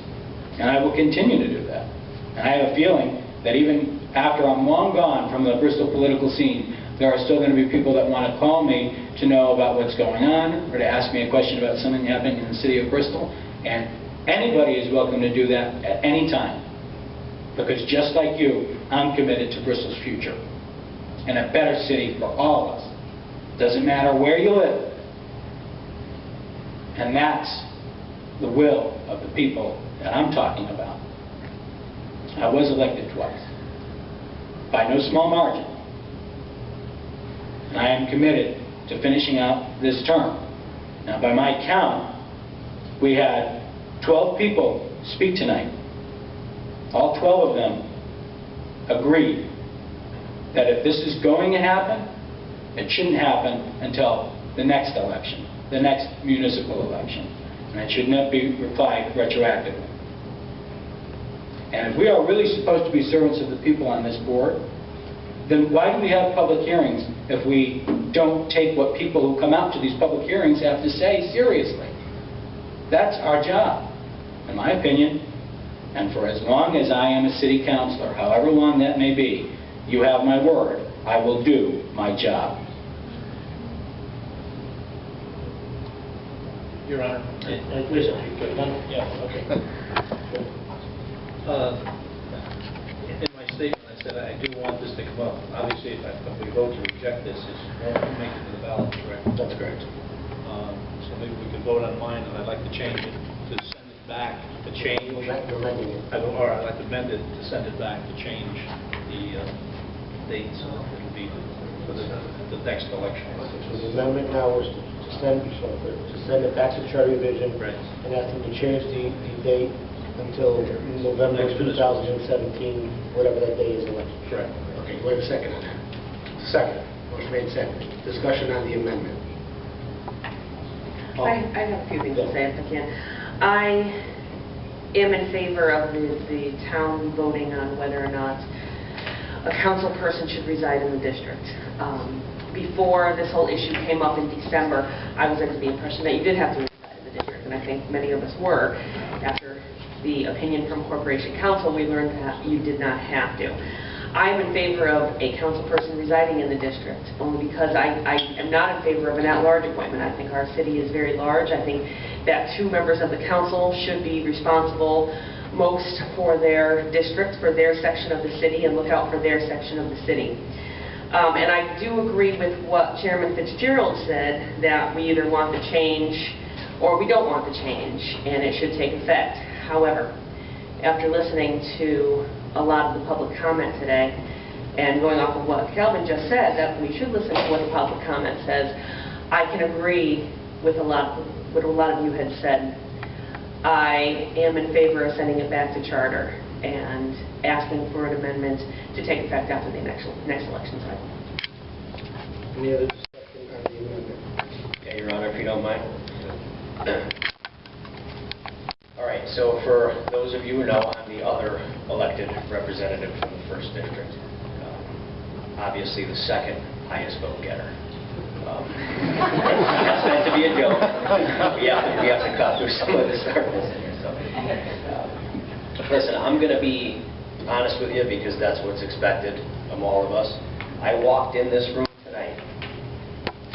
Speaker 3: And I will continue to do that. And I have a feeling that even after I'm long gone from the Bristol political scene, there are still going to be people that want to call me to know about what's going on or to ask me a question about something happening in the city of Bristol. And anybody is welcome to do that at any time. Because just like you, I'm committed to Bristol's future and a better city for all of us. Doesn't matter where you live. And that's the will of the people that I'm talking about. I was elected twice, by no small margin. And I am committed to finishing out this term. Now, by my count, we had 12 people speak tonight. All 12 of them agreed that if this is going to happen, it shouldn't happen until the next election, the next municipal election. And it should not be applied retroactively. And if we are really supposed to be servants of the people on this board, then why do we have public hearings if we don't take what people who come out to these public hearings have to say seriously? That's our job, in my opinion. And for as long as I am a city councilor, however long that may be, you have my word, I will do my job.
Speaker 1: Your Honor.
Speaker 9: Please, if you could.
Speaker 1: Yeah, okay. In my statement, I said I do want this to come up. Obviously, if we vote to reject this, it won't make it to the ballot, correct?
Speaker 9: That's correct.
Speaker 1: So maybe we could vote on mine, and I'd like to change it, to send it back, to change.
Speaker 9: You're amending it.
Speaker 1: Or I'd like to amend it, to send it back, to change the dates. It'll be for the next election.
Speaker 9: So the amendment now is to send it back to Charter Revision and ask them to change the date until November 2017, whatever that day is election.
Speaker 1: Correct.
Speaker 2: Okay, do I have a second on that? Second. Motion made second. Discussion on the amendment.
Speaker 4: I have a few things to say if I can. I am in favor of the town voting on whether or not a council person should reside in the district. Before this whole issue came up in December, I was under the impression that you did have to reside in the district, and I think many of us were. After the opinion from Corporation Council, we learned that you did not have to. I am in favor of a council person residing in the district, only because I am not in favor of an at-large appointment. I think our city is very large. I think that 2 members of the council should be responsible most for their district, for their section of the city, and look out for their section of the city. And I do agree with what Chairman Fitzgerald said, that we either want the change or we don't want the change, and it should take effect. However, after listening to a lot of the public comment today, and going off of what Calvin just said, that we should listen to what the public comment says, I can agree with a lot of you had said. I am in favor of sending it back to charter and asking for an amendment to take effect after the next election cycle.
Speaker 9: Any other discussion on the amendment?
Speaker 19: Yeah, Your Honor, if you don't mind. All right, so for those of you who know, I'm the other elected representative from the 1st District. Obviously the second highest vote getter. That's meant to be a joke. We have to cut through some of the circles in here. So, listen, I'm going to be honest with you because that's what's expected of all of us. I walked in this room tonight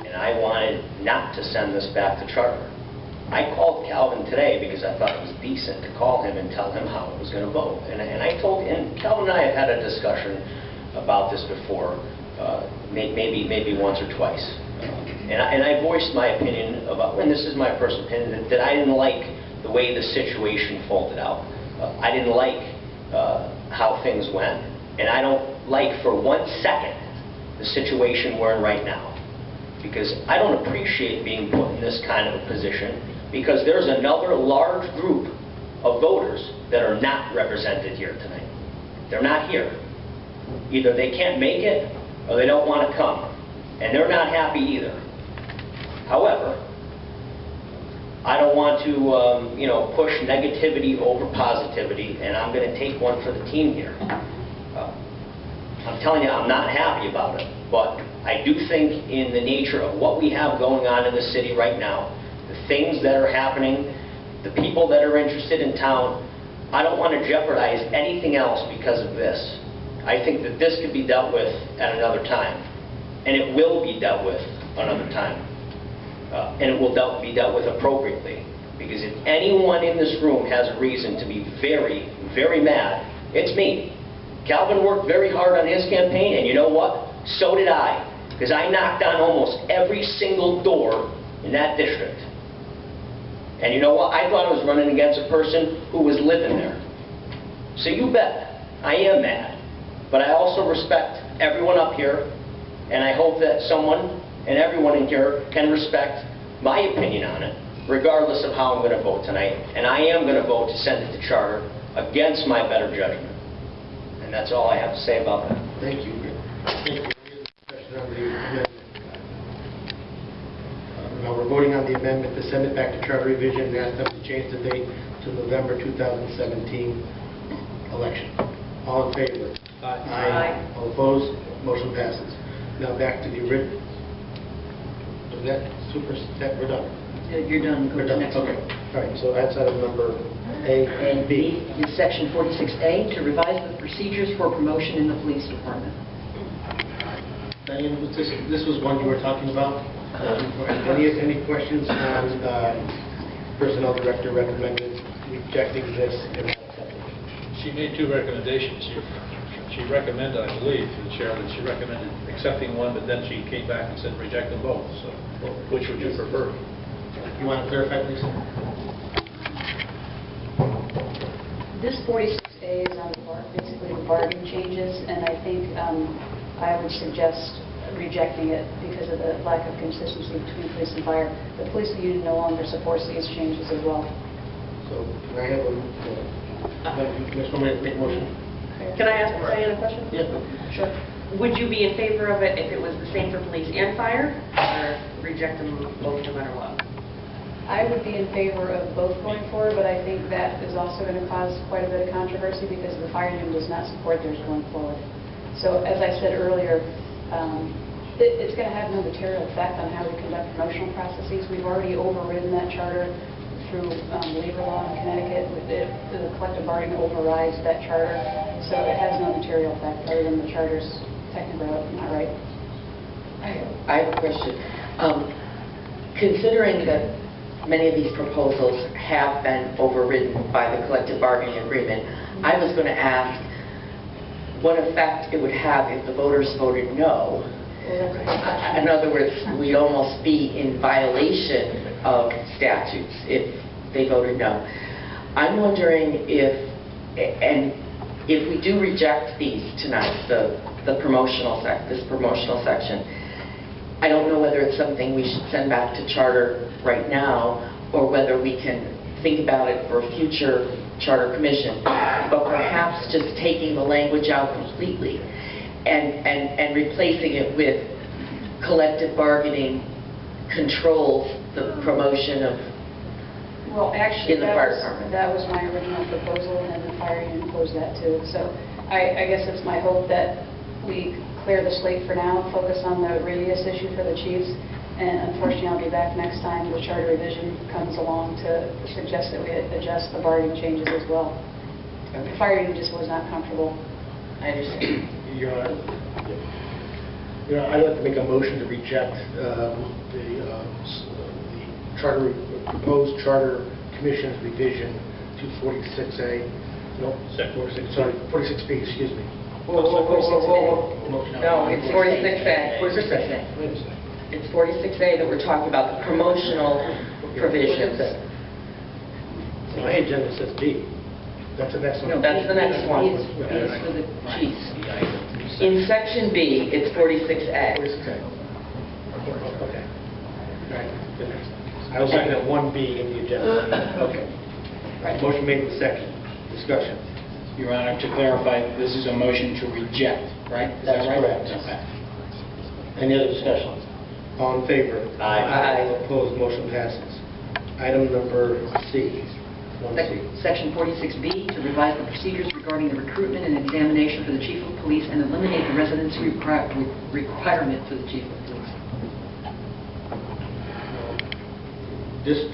Speaker 19: and I wanted not to send this back to charter. I called Calvin today because I thought it was decent to call him and tell him how I was going to vote. And I told him, Calvin and I have had a discussion about this before, maybe once or twice. And I voiced my opinion about, and this is my personal opinion, that I didn't like the way the situation folded out. I didn't like how things went. And I don't like for 1 second the situation we're in right now. Because I don't appreciate being put in this kind of a position, because there's another large group of voters that are not represented here tonight. They're not here. Either they can't make it or they don't want to come. And they're not happy either. However, I don't want to push negativity over positivity, and I'm going to take one for the team here. I'm telling you, I'm not happy about it. But I do think in the nature of what we have going on in the city right now, the things that are happening, the people that are interested in town, I don't want to jeopardize anything else because of this. I think that this could be dealt with at another time. And it will be dealt with another time. And it will be dealt with appropriately. Because if anyone in this room has a reason to be very, very mad, it's me. Calvin worked very hard on his campaign, and you know what? So did I. Because I knocked on almost every single door in that district. And you know what? I thought I was running against a person who was living there. So you bet, I am mad. But I also respect everyone up here, and I hope that someone and everyone in here can respect my opinion on it, regardless of how I'm going to vote tonight. And I am going to vote to send it to charter against my better judgment. And that's all I have to say about that.
Speaker 9: Thank you. Thank you. Discussion on the amendment. Now we're voting on the amendment to send it back to charter revision and ask them to change the date to November 2017 election. All in favor? Aye. All opposed? Motion passes. Now back to the original. Is that we're done?
Speaker 4: You're done. Go
Speaker 9: We're
Speaker 4: to the
Speaker 9: done.
Speaker 4: next one.
Speaker 9: Okay. All right. So that's item number A
Speaker 4: And B is Section 46A, to revise the procedures for promotion in the police department.
Speaker 9: Diane, this was one you were talking about. Any questions on personnel director recommended rejecting this?
Speaker 1: She made two recommendations. She recommended, I believe, to the chair, that she recommended accepting one, but then she came back and said reject them both. So which would you prefer?
Speaker 9: You want to clarify, please?
Speaker 17: This 46A is on basically the bargaining changes, and I think I would suggest rejecting it because of the lack of consistency between police and fire. The police union no longer supports these changes as well.
Speaker 9: So can I have a make a motion?
Speaker 4: Can I ask Diane a question?
Speaker 9: Yeah.
Speaker 4: Sure. Would you be in favor of it if it was the same for police and fire, or reject them both no matter what?
Speaker 17: I would be in favor of both going forward, but I think that is also going to cause quite a bit of controversy because the fire union does not support theirs going forward. So as I said earlier, it's going to have no material effect on how we conduct promotional processes. We've already overridden that charter through labor law in Connecticut. The collective bargaining overrides that charter, so it has no material effect other than the charter's technically not right.
Speaker 5: I have a question. Considering that many of these proposals have been overridden by the collective bargaining agreement, I was going to ask what effect it would have if the voters voted no. In other words, we'd almost be in violation of statutes if they voted no. I'm wondering if we do reject these tonight, this promotional section, I don't know whether it's something we should send back to charter right now or whether we can think about it for a future charter commission, but perhaps just taking the language out completely and replacing it with collective bargaining controls the promotion of
Speaker 17: Well, actually,
Speaker 5: in the fire department.
Speaker 17: that was my original proposal, and the fire union opposed that too. So I guess it's my hope that we clear the slate for now, focus on the radius issue for the chiefs, and unfortunately I'll be back next time the charter revision comes along to suggest that we adjust the bargaining changes as well. The fire union just was not comfortable.
Speaker 5: I understand.
Speaker 2: I'd like to make a motion to reject the proposed charter commission's revision to 46A. No, 46B, excuse me.
Speaker 5: No, it's 46A.
Speaker 2: 46A.
Speaker 5: It's 46A that we're talking about, the promotional provisions.
Speaker 2: My agenda says B. That's the next one.
Speaker 5: No, that's the next one. It's for the chiefs. In section B, it's 46A.
Speaker 2: 46A. Okay. Right. The next. I was looking at 1B in the agenda. Okay. Motion made with second. Discussion.
Speaker 3: Your Honor, to clarify, this is a motion to reject, right? Is that
Speaker 2: That's
Speaker 3: right?
Speaker 2: correct.
Speaker 3: Okay.
Speaker 2: Any other discussion? All in favor?
Speaker 5: Aye.
Speaker 2: All opposed, motion passes. Item number C.
Speaker 4: Section 46B, to revise the procedures regarding the recruitment and examination for the chief of police and eliminate the residency requirement for the chief of police.
Speaker 2: Just,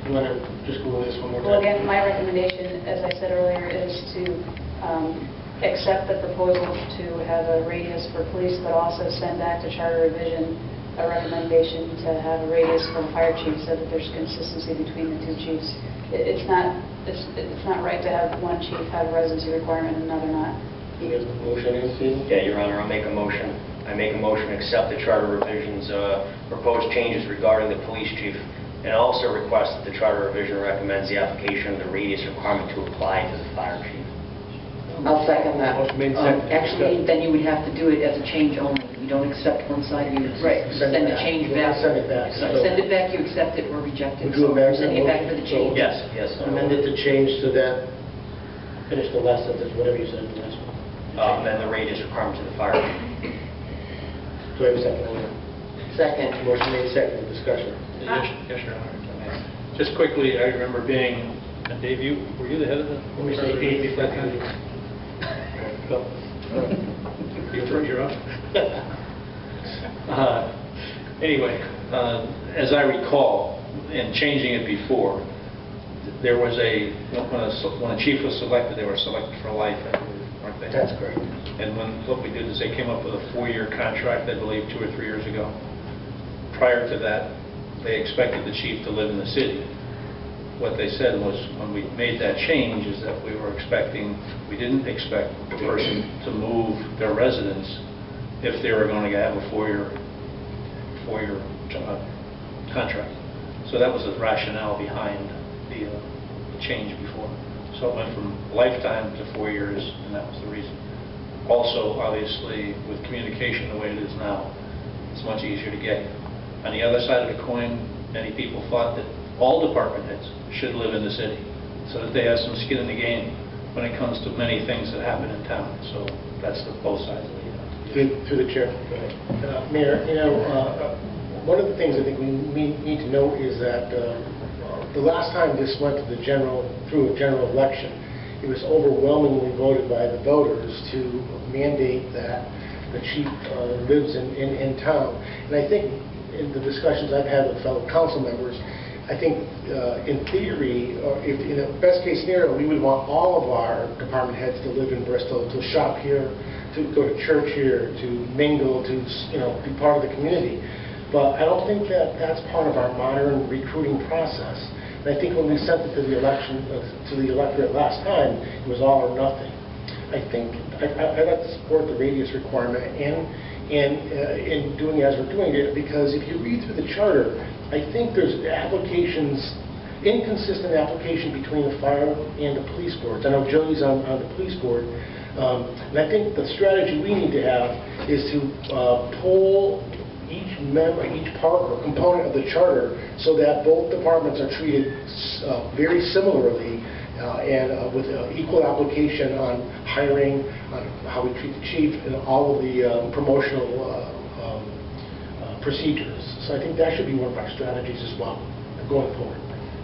Speaker 2: you want to just go over this one more time?
Speaker 17: Well, again, my recommendation, as I said earlier, is to accept the proposal to have a radius for police, but also send back to charter revision a recommendation to have a radius for the fire chief so that there's consistency between the two chiefs. It's not right to have one chief have a residency requirement and another not.
Speaker 19: Yeah, Your Honor, I'll make a motion. I make a motion to accept the charter revisions, proposed changes regarding the police chief, and also request that the charter revision recommends the application of the radius requirement to apply to the fire chief.
Speaker 5: I'll second that.
Speaker 2: Motion made, seconded.
Speaker 4: Actually, then you would have to do it as a change only. You don't accept one side, you send the change back.
Speaker 2: Send it back.
Speaker 4: Send it back, you accept it or reject it.
Speaker 2: Would you amend
Speaker 4: Send
Speaker 2: the
Speaker 4: it back
Speaker 2: motion?
Speaker 4: for the change.
Speaker 19: Yes, yes.
Speaker 9: Amend it to change to that, finish the last sentence, whatever you said in the last one.
Speaker 19: Amend the radius requirement to the fire chief.
Speaker 9: Do I have a second?
Speaker 5: Second.
Speaker 9: Motion made, second, discussion.
Speaker 1: Yes, Your Honor. Just quickly, I remember being, Dave, were you the head of the?
Speaker 9: Let me say eight before that.
Speaker 1: Go. You're up. Anyway, as I recall, in changing it before, there was when a chief was selected, they were selected for life, I believe, aren't they?
Speaker 9: That's correct.
Speaker 1: And what we did is they came up with a 4-year contract, I believe, 2 or 3 years ago. Prior to that, they expected the chief to live in the city. What they said was, when we made that change, is that we didn't expect the person to move their residence if they were going to have a 4-year contract. So that was the rationale behind the change before. So it went from lifetime to 4 years, and that was the reason. Also, obviously, with communication the way it is now, it's much easier to get. On the other side of the coin, many people thought that all department heads should live in the city, so that they have some skin in the game when it comes to many things that happen in town. So that's both sides of it.
Speaker 2: Through the chair. Mayor, one of the things I think we need to note is that the last time this went through a general election, it was overwhelmingly voted by the voters to mandate that the chief lives in town. And I think in the discussions I've had with fellow council members, I think in theory, if in a best case scenario, we would want all of our department heads to live in Bristol, to shop here, to go to church here, to mingle, to be part of the community. But I don't think that that's part of our modern recruiting process. And I think when we sent it to the electorate last time, it was all or nothing. I think I'd like to support the radius requirement and in doing as we're doing it, because if you read through the charter, I think there's inconsistent application between the fire and the police boards. I know Joey's on the police board, and I think the strategy we need to have is to pull each member, each part or component of the charter so that both departments are treated very similarly and with equal application on hiring, on how we treat the chief, and all of the promotional procedures. So I think that should be one of our strategies as well going forward.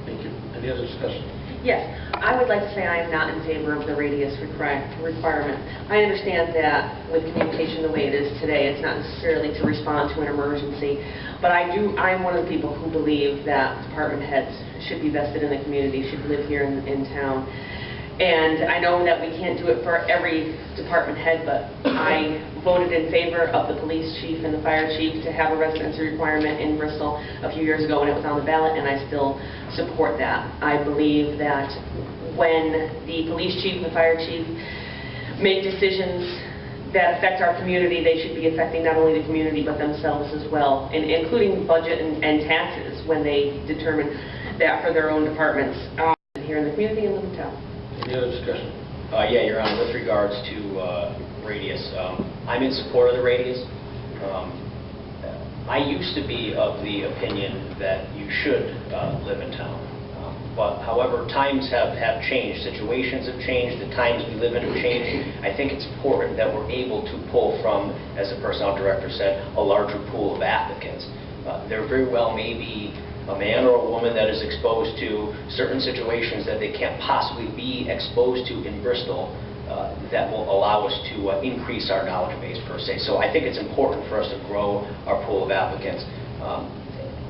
Speaker 9: Thank you. Any other discussion?
Speaker 4: Yes, I would like to say I am not in favor of the radius requirement. I understand that with communication the way it is today, it's not necessarily to respond to an emergency, but I'm one of the people who believe that department heads should be vested in the community, should live here in town. And I know that we can't do it for every department head, but I voted in favor of the police chief and the fire chief to have a residency requirement in Bristol a few years ago when it was on the ballot, and I still support that. I believe that when the police chief and the fire chief make decisions that affect our community, they should be affecting not only the community but themselves as well, and including budget and taxes when they determine that for their own departments here in the community and live in town.
Speaker 9: Any other discussion?
Speaker 19: Yeah, Your Honor, with regards to radius, I'm in support of the radius. I used to be of the opinion that you should live in town. But however, times have changed, situations have changed, the times we live in have changed. I think it's important that we're able to pull from, as the personnel director said, a larger pool of applicants. There very well may be a man or a woman that is exposed to certain situations that they can't possibly be exposed to in Bristol, that will allow us to increase our knowledge base per se. So I think it's important for us to grow our pool of applicants.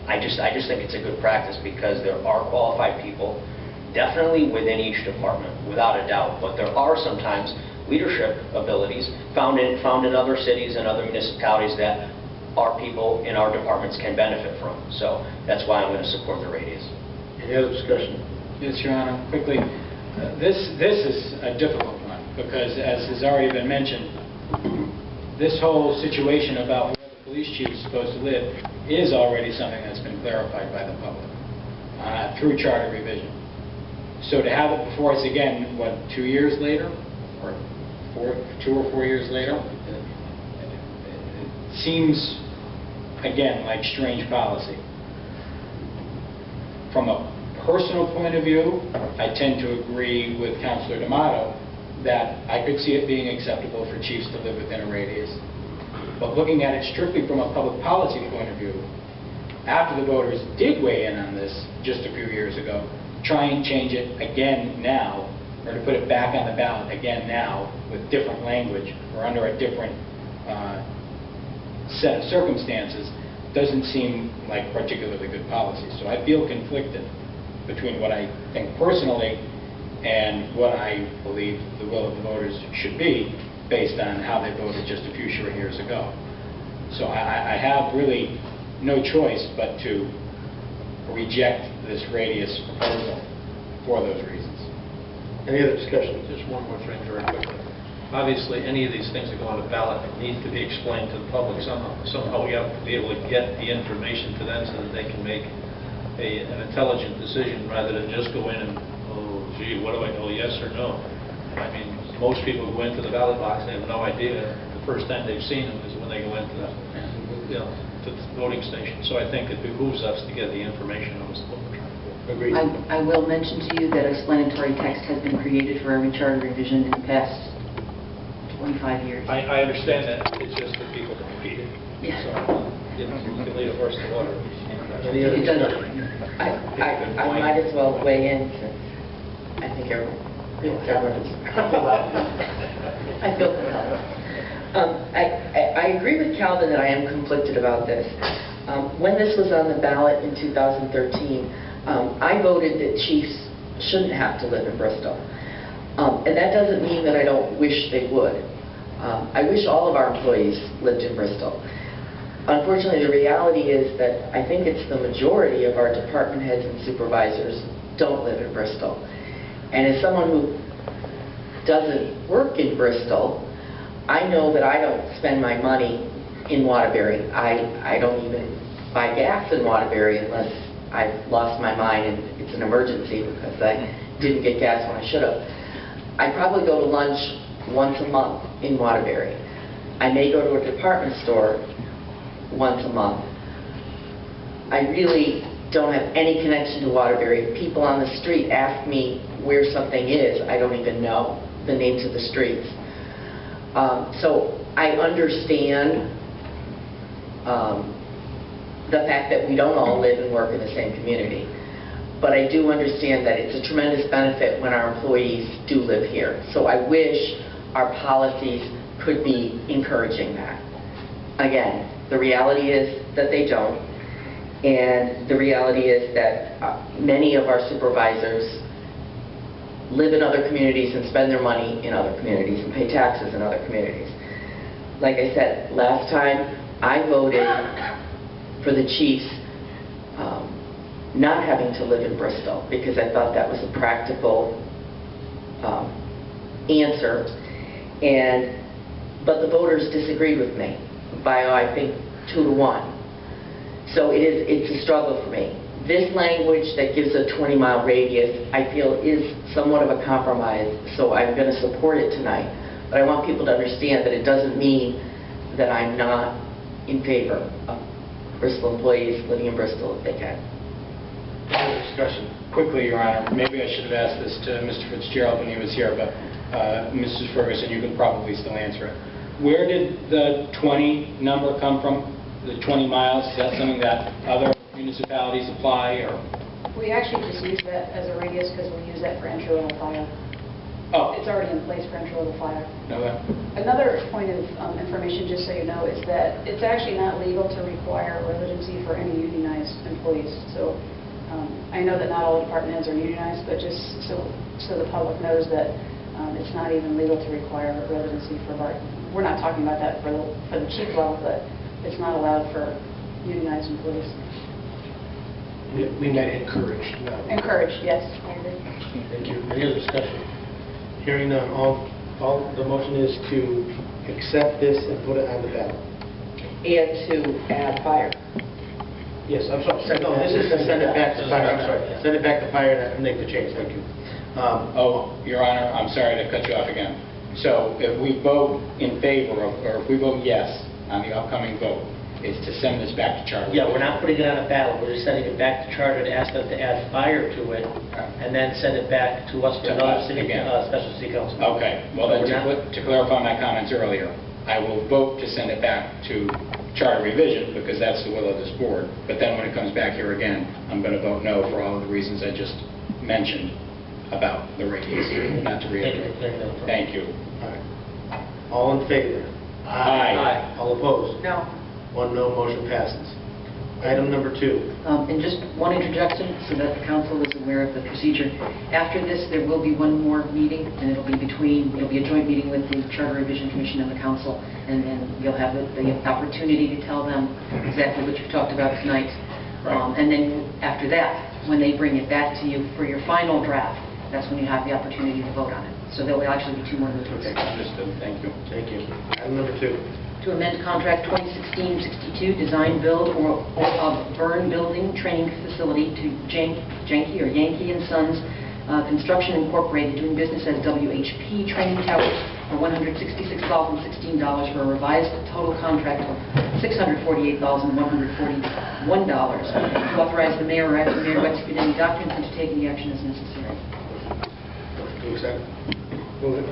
Speaker 19: I just think it's a good practice because there are qualified people, definitely within each department, without a doubt. But there are sometimes leadership abilities found in other cities and other municipalities that our people in our departments can benefit from. So that's why I'm going to support the radius.
Speaker 12: Any other discussion?
Speaker 3: Yes, Your Honor. Quickly, this is a difficult one because, as has already been mentioned, this whole situation about where the police chief is supposed to live is already something that's been clarified by the public through charter revision. So to have it before us again, what, 2 years later, or 2 or 4 years later, it seems, again, like strange policy. From a personal point of view, I tend to agree with Councilor D'Amato that I could see it being acceptable for chiefs to live within a radius. But looking at it strictly from a public policy point of view, after the voters did weigh in on this just a few years ago, try and change it again now, or to put it back on the ballot again now with different language or under a different set of circumstances, doesn't seem like particularly good policy. So I feel conflicted between what I think personally and what I believe the will of the voters should be based on how they voted just a few short years ago. So I have really no choice but to reject this radius proposal for those reasons.
Speaker 12: Any other discussion?
Speaker 1: Just one more thing very quickly. Obviously, any of these things that go on the ballot need to be explained to the public somehow. Somehow we have to be able to get the information to them so that they can make an intelligent decision rather than just go in and, oh, gee, what do I know, yes or no? I mean, most people who go into the ballot box, they have no idea. The first time they've seen them is when they go into to the voting station. So I think it behooves us to get the information on what we're trying to do.
Speaker 12: Agreed.
Speaker 5: I will mention to you that explanatory text has been created for every charter revision in the past 25 years.
Speaker 1: I understand that. It's just that people don't read it.
Speaker 5: Yeah.
Speaker 1: So, you can lead a horse to water.
Speaker 12: Any other
Speaker 5: It doesn't.
Speaker 12: discussion?
Speaker 5: I might as well weigh in since I think everyone is. I feel compelled. I agree with Calvin that I am conflicted about this. When this was on the ballot in 2013, I voted that chiefs shouldn't have to live in Bristol. And that doesn't mean that I don't wish they would. I wish all of our employees lived in Bristol. Unfortunately, the reality is that I think it's the majority of our department heads and supervisors don't live in Bristol. And as someone who doesn't work in Bristol, I know that I don't spend my money in Waterbury. I don't even buy gas in Waterbury unless I've lost my mind and it's an emergency because I didn't get gas when I should have. I probably go to lunch once a month in Waterbury. I may go to a department store once a month. I really don't have any connection to Waterbury. If people on the street ask me where something is, I don't even know the names of the streets. So I understand the fact that we don't all live and work in the same community. But I do understand that it's a tremendous benefit when our employees do live here. So I wish our policies could be encouraging that. Again, the reality is that they don't. And the reality is that many of our supervisors live in other communities and spend their money in other communities and pay taxes in other communities. Like I said, last time I voted for the chiefs not having to live in Bristol because I thought that was a practical answer. But the voters disagreed with me by, I think, 2 to 1. So it's a struggle for me. This language that gives a 20-mile radius, I feel, is somewhat of a compromise, so I'm going to support it tonight. But I want people to understand that it doesn't mean that I'm not in favor of Bristol employees living in Bristol if they can.
Speaker 12: Discussion.
Speaker 3: Quickly, Your Honor, maybe I should have asked this to Mr. Fitzgerald when he was here, but Mrs. Ferguson, you can probably still answer it. Where did the 20 number come from? The 20 miles? Is that something that other municipalities apply, or?
Speaker 17: We actually just use that as a radius because we use that for entry-level fire.
Speaker 3: Oh.
Speaker 17: It's already in place for entry-level fire.
Speaker 3: No,
Speaker 17: Another point of information, just so you know, is that it's actually not legal to require residency for any unionized employees. So I know that not all department heads are unionized, but just so the public knows that it's not even legal to require residency for BART. We're not talking about that for the chief level, but it's not allowed for unionized employees.
Speaker 2: We meant encouraged, no.
Speaker 17: Encouraged, yes, I agree.
Speaker 9: Thank you. Any other discussion? Hearing none, the motion is to accept this and put it on the ballot.
Speaker 5: And to add fire.
Speaker 9: Yes, I'm sorry. No, this is to send it back to fire. I'm sorry. Send it back to fire and make the change. Thank you.
Speaker 3: Your Honor, I'm sorry to cut you off again. So if we vote in favor of, or if we vote yes on the upcoming vote, is to send this back to charter.
Speaker 20: Yeah, we're not putting it on a ballot. We're just sending it back to charter to ask them to add fire to it, and then send it back to us for another special city council.
Speaker 3: Okay. Well, then to clarify my comments earlier, I will vote to send it back to charter revision because that's the will of this board. But then when it comes back here again, I'm going to vote no for all of the reasons I just mentioned about the radius. Not to reiterate. Thank you.
Speaker 9: All right. All in favor?
Speaker 3: Aye.
Speaker 9: All opposed?
Speaker 5: No.
Speaker 9: 1 no, motion passes. Item number 2.
Speaker 4: And just one introduction so that the council is aware of the procedure. After this, there will be one more meeting, and it'll be a joint meeting with the Charter Revision Commission and the council, and you'll have the opportunity to tell them exactly what you've talked about tonight. And then after that, when they bring it back to you for your final draft, that's when you have the opportunity to vote on it. So there will actually be 2 more meetings.
Speaker 3: Okay, understood. Thank you.
Speaker 9: Thank you. Item number 2.
Speaker 4: To amend contract 2016-62, design build or burn building training facility to Yankee and Sons Construction Incorporated, doing business as WHP Training Tower for $166,016 for a revised total contract of $648,141. To authorize the mayor or acting mayor to execute any documents and to take any action as necessary.
Speaker 9: Do you accept? Move it.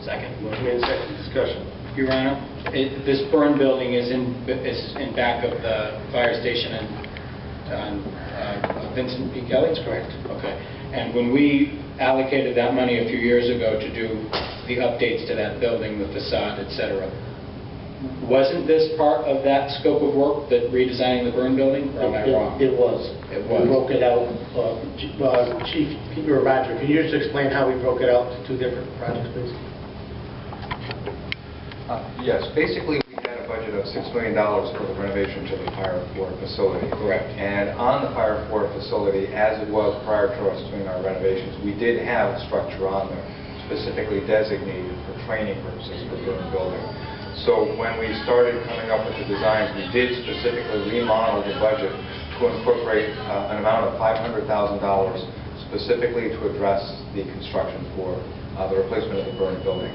Speaker 3: Second.
Speaker 9: Motion made, second. Discussion.
Speaker 3: Your Honor, this burn building is in back of the fire station on Vincent P. Kelly? That's correct. Okay. And when we allocated that money a few years ago to do the updates to that building, the facade, etc., wasn't this part of that scope of work, that redesigning the burn building, or am I wrong?
Speaker 9: It was.
Speaker 3: It was.
Speaker 9: We broke it out. Chief Peter or Roger, can you just explain how we broke it out to 2 different projects, please?
Speaker 15: Yes, basically we had a budget of $6 million for the renovation to the fire fort facility.
Speaker 3: Correct.
Speaker 15: And on the fire fort facility, as it was prior to us doing our renovations, we did have a structure on there specifically designated for training purposes for burn building. So when we started coming up with the designs, we did specifically remodel the budget to incorporate an amount of $500,000 specifically to address the construction for the replacement of the burn building.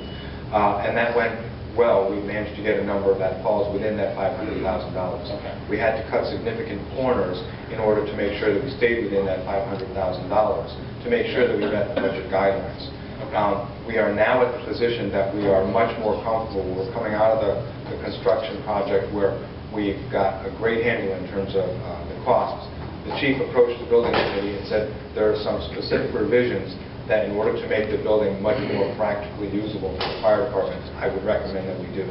Speaker 15: And that went well. We managed to get a number that falls within that $500,000.
Speaker 3: Okay.
Speaker 15: We had to cut significant corners in order to make sure that we stayed within that $500,000 to make sure that we met the budget guidelines. We are now at the position that we are much more comfortable. We're coming out of the construction project where we've got a great handle in terms of the costs. The chief approached the building committee and said there are some specific revisions that in order to make the building much more practically usable for the fire department, I would recommend that we do.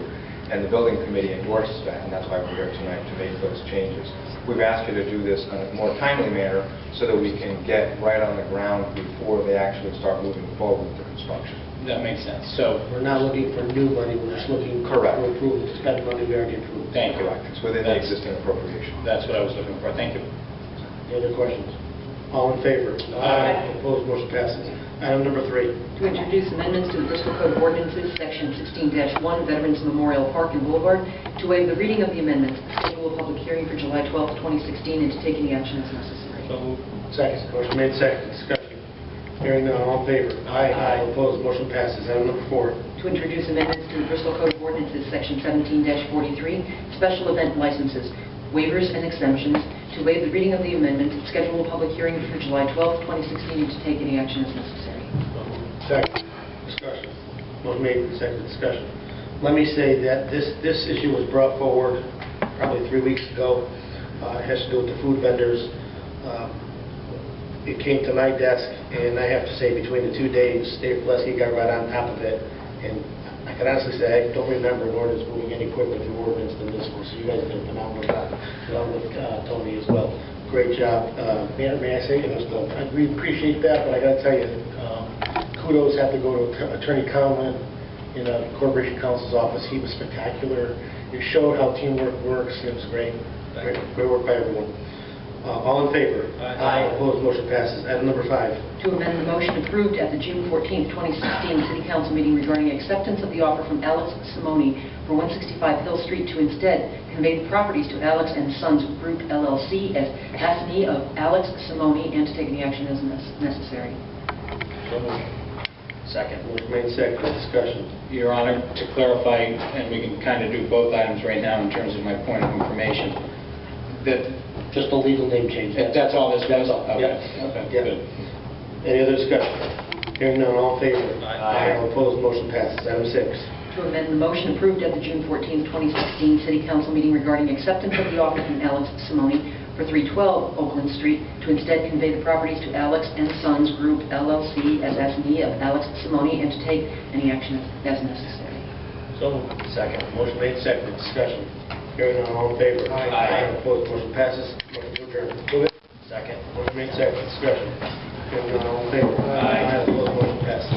Speaker 15: And the building committee endorses that, and that's why we're here tonight, to make those changes. We've asked you to do this in a more timely manner so that we can get right on the ground before they actually start moving forward with the construction.
Speaker 3: That makes sense. So
Speaker 9: we're not looking for new money, we're just looking for approval to spend money we already approved.
Speaker 3: Thank you.
Speaker 15: It's within the existing appropriation.
Speaker 3: That's what I was looking for. Thank you.
Speaker 9: Any other questions? All in favor?
Speaker 3: Aye.
Speaker 9: Opposed? Motion passes. Item number 3.
Speaker 4: To introduce amendments to the Bristol Code of Ordinances, Section 16-1, Veterans Memorial Park and Boulevard, to waive the reading of the amendment, schedule a public hearing for July 12, 2016, and to take any action as necessary.
Speaker 9: So moved. Second. Motion made, second. Discussion. Hearing none, all in favor?
Speaker 3: Aye.
Speaker 9: All opposed? Motion passes. Item number 4.
Speaker 4: To introduce amendments to the Bristol Code of Ordinances, Section 17-43, Special Event Licenses, Waivers and Exemptions, to waive the reading of the amendment, schedule a public hearing for July 12, 2016, and to take any action as necessary.
Speaker 9: Second. Discussion. Motion made, second. Discussion. Let me say that this issue was brought forward probably 3 weeks ago. It has to do with the food vendors. It came to my desk, and I have to say, between the 2 days, Dave Plesky got right on top of it, and I can honestly say, I don't remember an ordinance moving any quicker through ordinance than this one, so you guys did a phenomenal job, along with Tony as well. Great job.
Speaker 2: May I say, we appreciate that, but I got to tell you, kudos have to go to Attorney Conlon in the Corporation Counsel's office. He was spectacular. It showed how teamwork works. It was great.
Speaker 9: Great work by everyone. All in favor?
Speaker 20: Aye.
Speaker 9: Opposed, motion passes. Item number 5.
Speaker 4: To amend the motion approved at the June 14, 2016 City Council meeting regarding acceptance of the offer from Alex Simoni for 165 Hill Street to instead convey the properties to Alex and Sons Group LLC as assignee of Alex Simoni and to take any action as necessary.
Speaker 19: Second.
Speaker 9: Motion made second. Discussion.
Speaker 3: Your Honor, to clarify, and we can kind of do both items right now in terms of my point of information, that
Speaker 20: Just a legal name change.
Speaker 3: that's all this was?
Speaker 20: That's all.
Speaker 3: Okay.
Speaker 20: Yeah.
Speaker 3: Okay,
Speaker 9: Yeah.
Speaker 3: good.
Speaker 9: Any other discussion? Hearing none, all in favor?
Speaker 20: Aye.
Speaker 9: All opposed, motion passes. Item 6.
Speaker 4: To amend the motion approved at the June 14, 2016 City Council meeting regarding acceptance of the offer from Alex Simoni for 312 Oakland Street to instead convey the properties to Alex and Sons Group LLC as assignee of Alex Simoni and to take any action as necessary.
Speaker 20: So moved.
Speaker 19: Second.
Speaker 9: Motion made second. Discussion. Hearing none, all in favor?
Speaker 20: Aye.
Speaker 9: Opposed, motion passes. Motion to adjourn. Move it.
Speaker 19: Second.
Speaker 9: Motion made second. Discussion. Hearing none, all in favor?
Speaker 20: Aye.
Speaker 9: Opposed, motion passes.